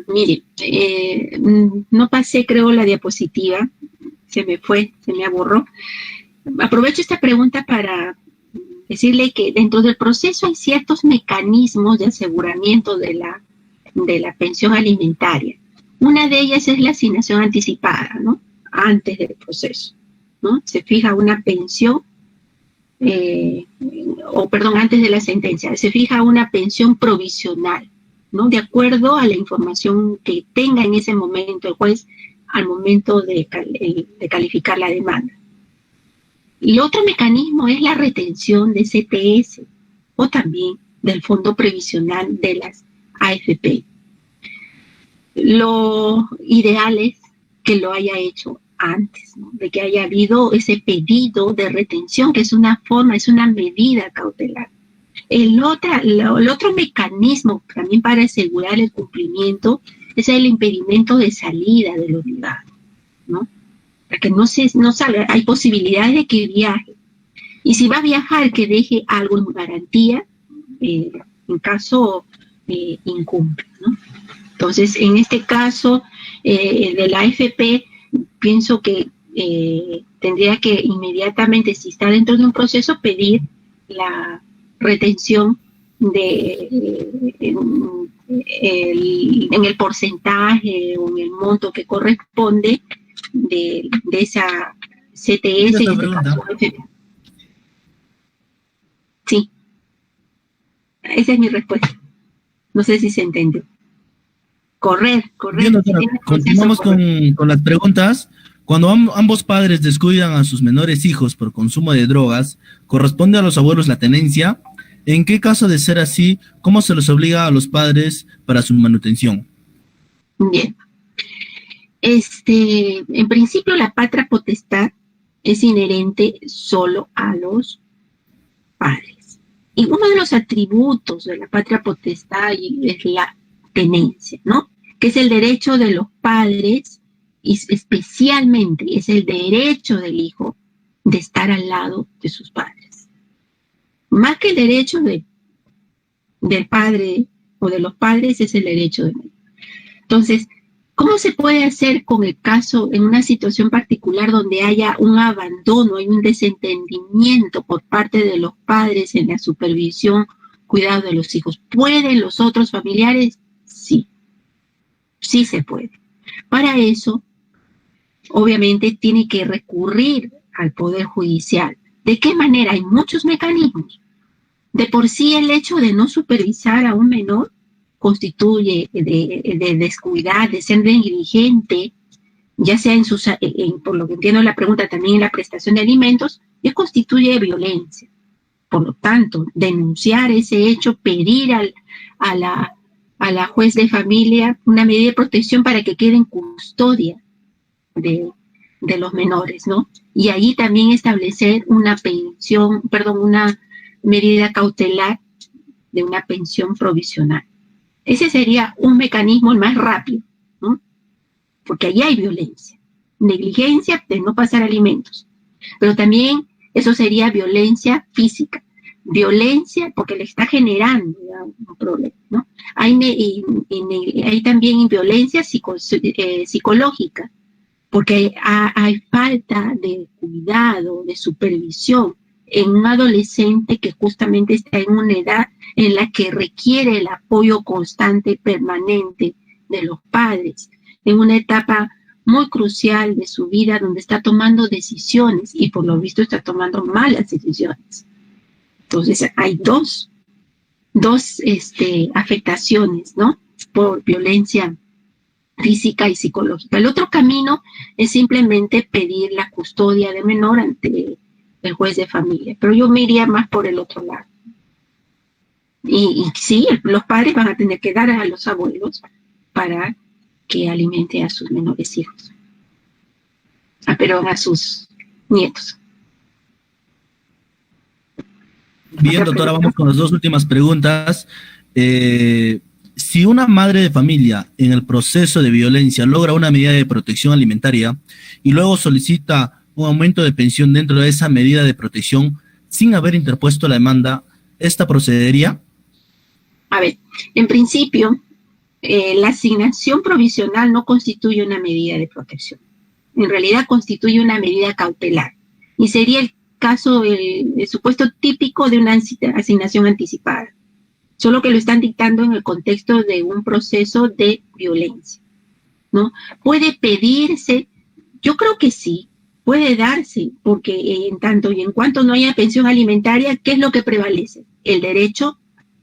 Mire, no pasé, creo, la diapositiva, se me borró. Aprovecho esta pregunta para decirle que dentro del proceso hay ciertos mecanismos de aseguramiento de la pensión alimentaria. Una de ellas es la asignación anticipada, ¿no? Antes del proceso, ¿no? Se fija una pensión, antes de la sentencia, se fija una pensión provisional, ¿no? De acuerdo a la información que tenga en ese momento el juez al momento de calificar la demanda. Y otro mecanismo es la retención de CTS o también del Fondo Previsional de las AFP. Lo ideal es que lo haya hecho antes, ¿no? De que haya habido ese pedido de retención, que es una medida cautelar. El otro mecanismo también para asegurar el cumplimiento es el impedimento de salida del obligado, ¿no? Para que no salga, hay posibilidades de que viaje. Y si va a viajar, que deje algo en garantía, en caso incumple, ¿no? Entonces, en este caso de la AFP, pienso que tendría que inmediatamente, si está dentro de un proceso, pedir la retención en el porcentaje o en el monto que corresponde de esa CTS. Esta pregunta. Sí, esa es mi respuesta. No sé si se entendió. Correr. Bien, doctora, continuamos con las preguntas. Cuando ambos padres descuidan a sus menores hijos por consumo de drogas, ¿corresponde a los abuelos la tenencia? ¿En qué caso de ser así, cómo se los obliga a los padres para su manutención? Bien. En principio, la patria potestad es inherente solo a los padres. Y uno de los atributos de la patria potestad es la tenencia, ¿no? Que es el derecho de los padres, y especialmente es el derecho del hijo de estar al lado de sus padres. Más que el derecho del padre o de los padres, es el derecho del hijo. Entonces, ¿cómo se puede hacer con el caso en una situación particular donde haya un abandono, hay un desentendimiento por parte de los padres en la supervisión, cuidado de los hijos? ¿Pueden los otros familiares? Sí, sí se puede. Para eso, obviamente, tiene que recurrir al Poder Judicial. ¿De qué manera? Hay muchos mecanismos. De por sí, el hecho de no supervisar a un menor constituye de descuidar, de ser negligente, ya sea por lo que entiendo la pregunta, también en la prestación de alimentos, ya constituye violencia. Por lo tanto, denunciar ese hecho, pedir a la juez de familia una medida de protección para que quede en custodia de los menores, ¿no? Y ahí también establecer una medida cautelar de una pensión provisional. Ese sería un mecanismo más rápido, ¿no? Porque allí hay violencia, negligencia de no pasar alimentos, pero también eso sería violencia física, violencia porque le está generando un problema, ¿no? Hay también violencia psicológica, porque hay falta de cuidado, de supervisión en un adolescente que justamente está en una edad en la que requiere el apoyo constante y permanente de los padres, en una etapa muy crucial de su vida donde está tomando decisiones y por lo visto está tomando malas decisiones. Entonces hay dos afectaciones, ¿no? Por violencia física y psicológica. El otro camino es simplemente pedir la custodia de menor ante el juez de familia, pero yo me iría más por el otro lado. Y sí, los padres van a tener que dar a los abuelos para que alimente a sus menores hijos, pero a sus nietos. Bien, doctora, vamos con las dos últimas preguntas. Si una madre de familia en el proceso de violencia logra una medida de protección alimentaria y luego solicita un aumento de pensión dentro de esa medida de protección sin haber interpuesto la demanda, ¿esta procedería? A ver, en principio, la asignación provisional no constituye una medida de protección. En realidad constituye una medida cautelar. Y sería el caso, el supuesto típico de una asignación anticipada. Solo que lo están dictando en el contexto de un proceso de violencia, ¿no? ¿Puede pedirse? Yo creo que sí, puede darse, porque en tanto y en cuanto no haya pensión alimentaria, ¿qué es lo que prevalece? El derecho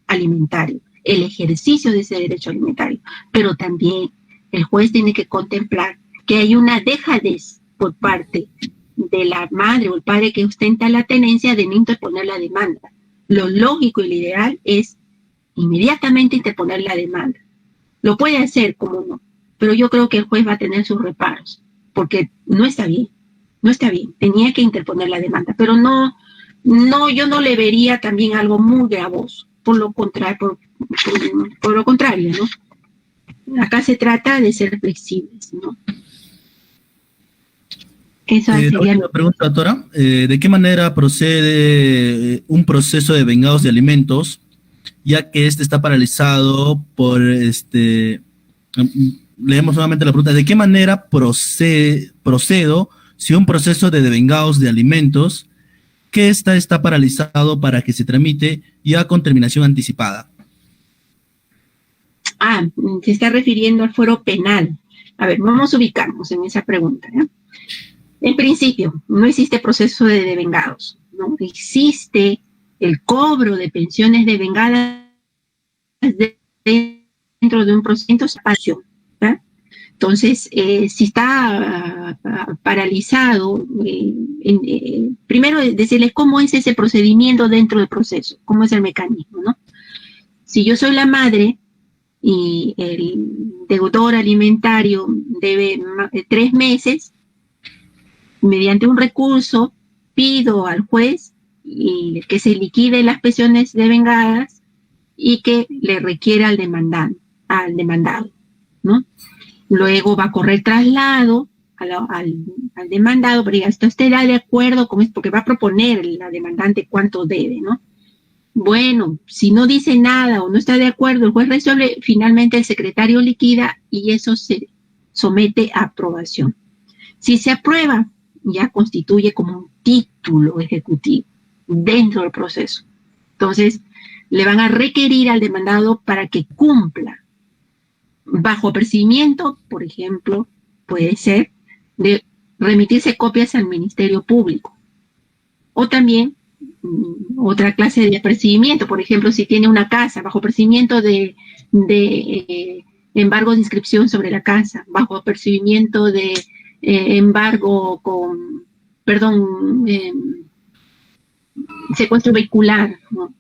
alimentario, el ejercicio de ese derecho alimentario. Pero también el juez tiene que contemplar que hay una dejadez por parte de la madre o el padre que ostenta la tenencia de no interponer la demanda. Lo lógico y lo ideal es inmediatamente interponer la demanda. Lo puede hacer, como no, pero yo creo que el juez va a tener sus reparos, porque no está bien, tenía que interponer la demanda, pero yo no le vería también algo muy gravoso, por lo contrario, ¿no? Acá se trata de ser flexibles, ¿no? Esa sería la pregunta, doctora. ¿De qué manera procede un proceso de vengados de alimentos, ya que este está paralizado por leemos nuevamente la pregunta: ¿de qué manera procedo si un proceso de devengados de alimentos que está paralizado para que se tramite ya con terminación anticipada. Se está refiriendo al fuero penal. A ver, vamos a ubicarnos en esa pregunta, ¿eh? En principio, no existe proceso de devengados, ¿no? Existe el cobro de pensiones devengadas dentro de un proceso de separación, ¿eh? Entonces, si está paralizado, primero decirles cómo es ese procedimiento dentro del proceso, cómo es el mecanismo, ¿no? Si yo soy la madre y el deudor alimentario debe 3 meses, mediante un recurso pido al juez que se liquide las pensiones devengadas y que le requiera al demandado, ¿no? Luego va a correr traslado al demandado, pero ya esto estará de acuerdo con esto, porque va a proponer la demandante cuánto debe, ¿no? Bueno, si no dice nada o no está de acuerdo, el juez resuelve, finalmente el secretario liquida y eso se somete a aprobación. Si se aprueba, ya constituye como un título ejecutivo dentro del proceso. Entonces, le van a requerir al demandado para que cumpla. Bajo apercibimiento, por ejemplo, puede ser de remitirse copias al Ministerio Público. O también otra clase de apercibimiento, por ejemplo, si tiene una casa, bajo apercibimiento de embargo de inscripción sobre la casa, bajo apercibimiento de embargo secuestro vehicular, ¿no?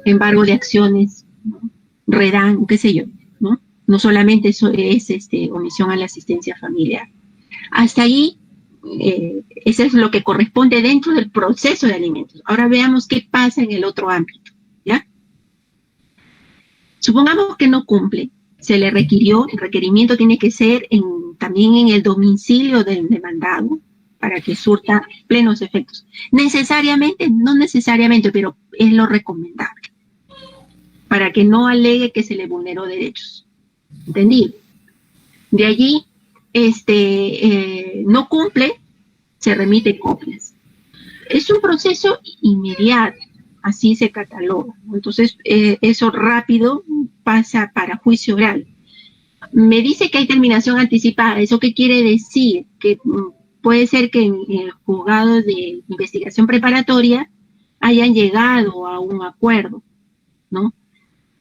Embargo de acciones, ¿no? Redán, qué sé yo, ¿no? No solamente eso es omisión a la asistencia familiar. Hasta ahí, eso es lo que corresponde dentro del proceso de alimentos. Ahora veamos qué pasa en el otro ámbito, ¿ya? Supongamos que no cumple, se le requirió, el requerimiento tiene que ser también en el domicilio del demandado para que surta plenos efectos. Necesariamente, no necesariamente, pero es lo recomendable, para que no alegue que se le vulneró derechos. ¿Entendido? De allí, no cumple, se remite copias. Es un proceso inmediato, así se cataloga, ¿no? Entonces, eso rápido pasa para juicio oral. Me dice que hay terminación anticipada. ¿Eso qué quiere decir? Que puede ser que en el juzgado de investigación preparatoria hayan llegado a un acuerdo, ¿no?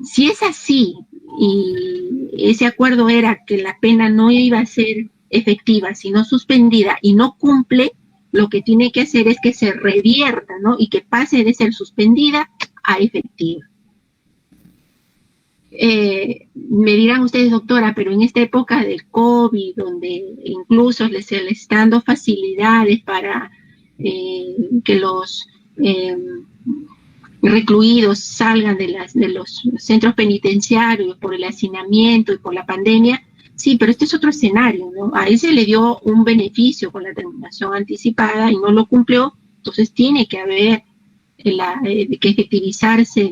Si es así, y ese acuerdo era que la pena no iba a ser efectiva, sino suspendida, y no cumple, lo que tiene que hacer es que se revierta, ¿no? Y que pase de ser suspendida a efectiva. Me dirán ustedes, doctora, pero en esta época del COVID, donde incluso se les está dando facilidades para que los recluidos salgan de los centros penitenciarios por el hacinamiento y por la pandemia. Sí, pero este es otro escenario, ¿no? A él se le dio un beneficio con la terminación anticipada y no lo cumplió, entonces tiene que haber que efectivizarse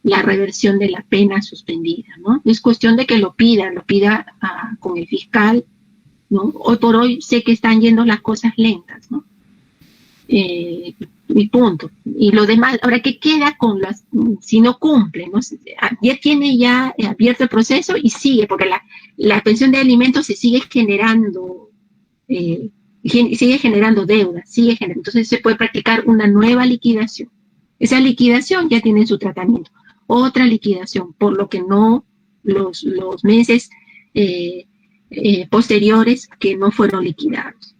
la reversión de la pena suspendida, ¿no? Es cuestión de que lo pida con el fiscal, ¿no? Hoy por hoy sé que están yendo las cosas lentas, ¿no? Mi punto. Y lo demás, ahora, ¿qué queda si no cumple, ¿no? Ya tiene abierto el proceso y sigue, porque la pensión de alimentos se sigue generando, sigue generando deuda, entonces se puede practicar una nueva liquidación. Esa liquidación ya tiene su tratamiento. Otra liquidación, por lo que no los meses posteriores que no fueron liquidados.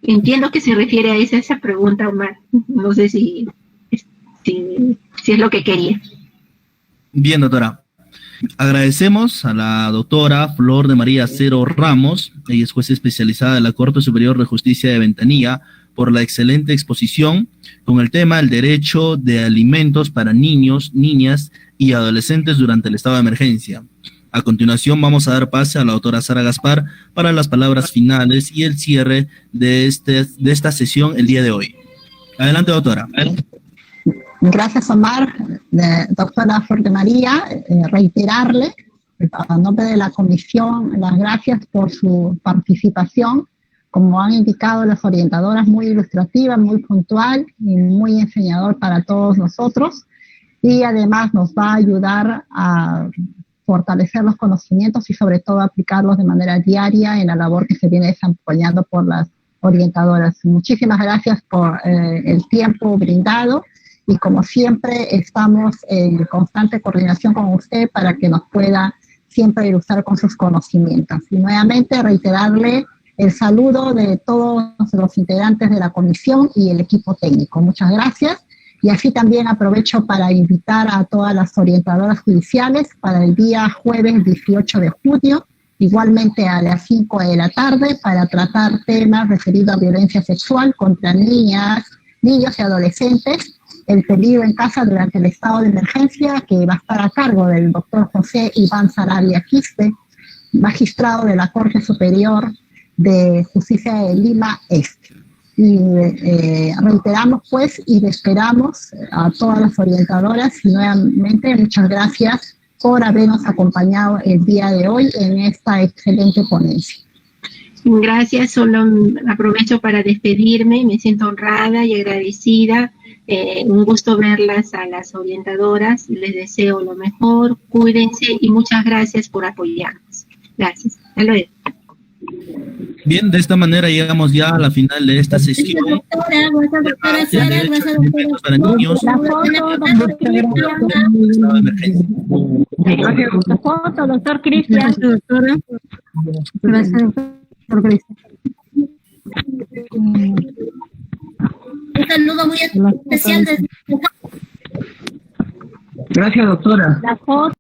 Entiendo que se refiere a esa pregunta, Omar. No sé si es lo que quería. Bien, doctora. Agradecemos a la doctora Flor de María Cero Ramos, ella es jueza especializada de la Corte Superior de Justicia de Ventanilla, por la excelente exposición con el tema el derecho de alimentos para niños, niñas y adolescentes durante el estado de emergencia. A continuación vamos a dar pase a la doctora Sara Gaspar para las palabras finales y el cierre de esta sesión el día de hoy. Adelante, doctora. Gracias, Omar. Doctora Flor de María, reiterarle a nombre de la comisión las gracias por su participación, como han indicado las orientadoras, muy ilustrativa, muy puntual y muy enseñador para todos nosotros. Y además nos va a ayudar a fortalecer los conocimientos y sobre todo aplicarlos de manera diaria en la labor que se viene desempeñando por las orientadoras. Muchísimas gracias por el tiempo brindado y como siempre estamos en constante coordinación con usted para que nos pueda siempre ilustrar con sus conocimientos. Y nuevamente reiterarle el saludo de todos los integrantes de la comisión y el equipo técnico. Muchas gracias. Y así también aprovecho para invitar a todas las orientadoras judiciales para el día jueves 18 de junio, igualmente a las 5 de la tarde, para tratar temas referidos a violencia sexual contra niñas, niños y adolescentes, el peligro en casa durante el estado de emergencia, que va a estar a cargo del doctor José Iván Sarabia Quispe, magistrado de la Corte Superior de Justicia de Lima Este. Y reiteramos pues y esperamos a todas las orientadoras y nuevamente muchas gracias por habernos acompañado el día de hoy en esta excelente ponencia. Gracias, solo aprovecho para despedirme, me siento honrada y agradecida, un gusto verlas a las orientadoras, les deseo lo mejor, cuídense y muchas gracias por apoyarnos. Gracias, hasta luego. Bien, de esta manera llegamos ya a la final de esta sesión. Para niños. La foto, doctor Cristian. Gracias, doctor Cristian. Un saludo muy especial desde... Gracias, doctora. La foto.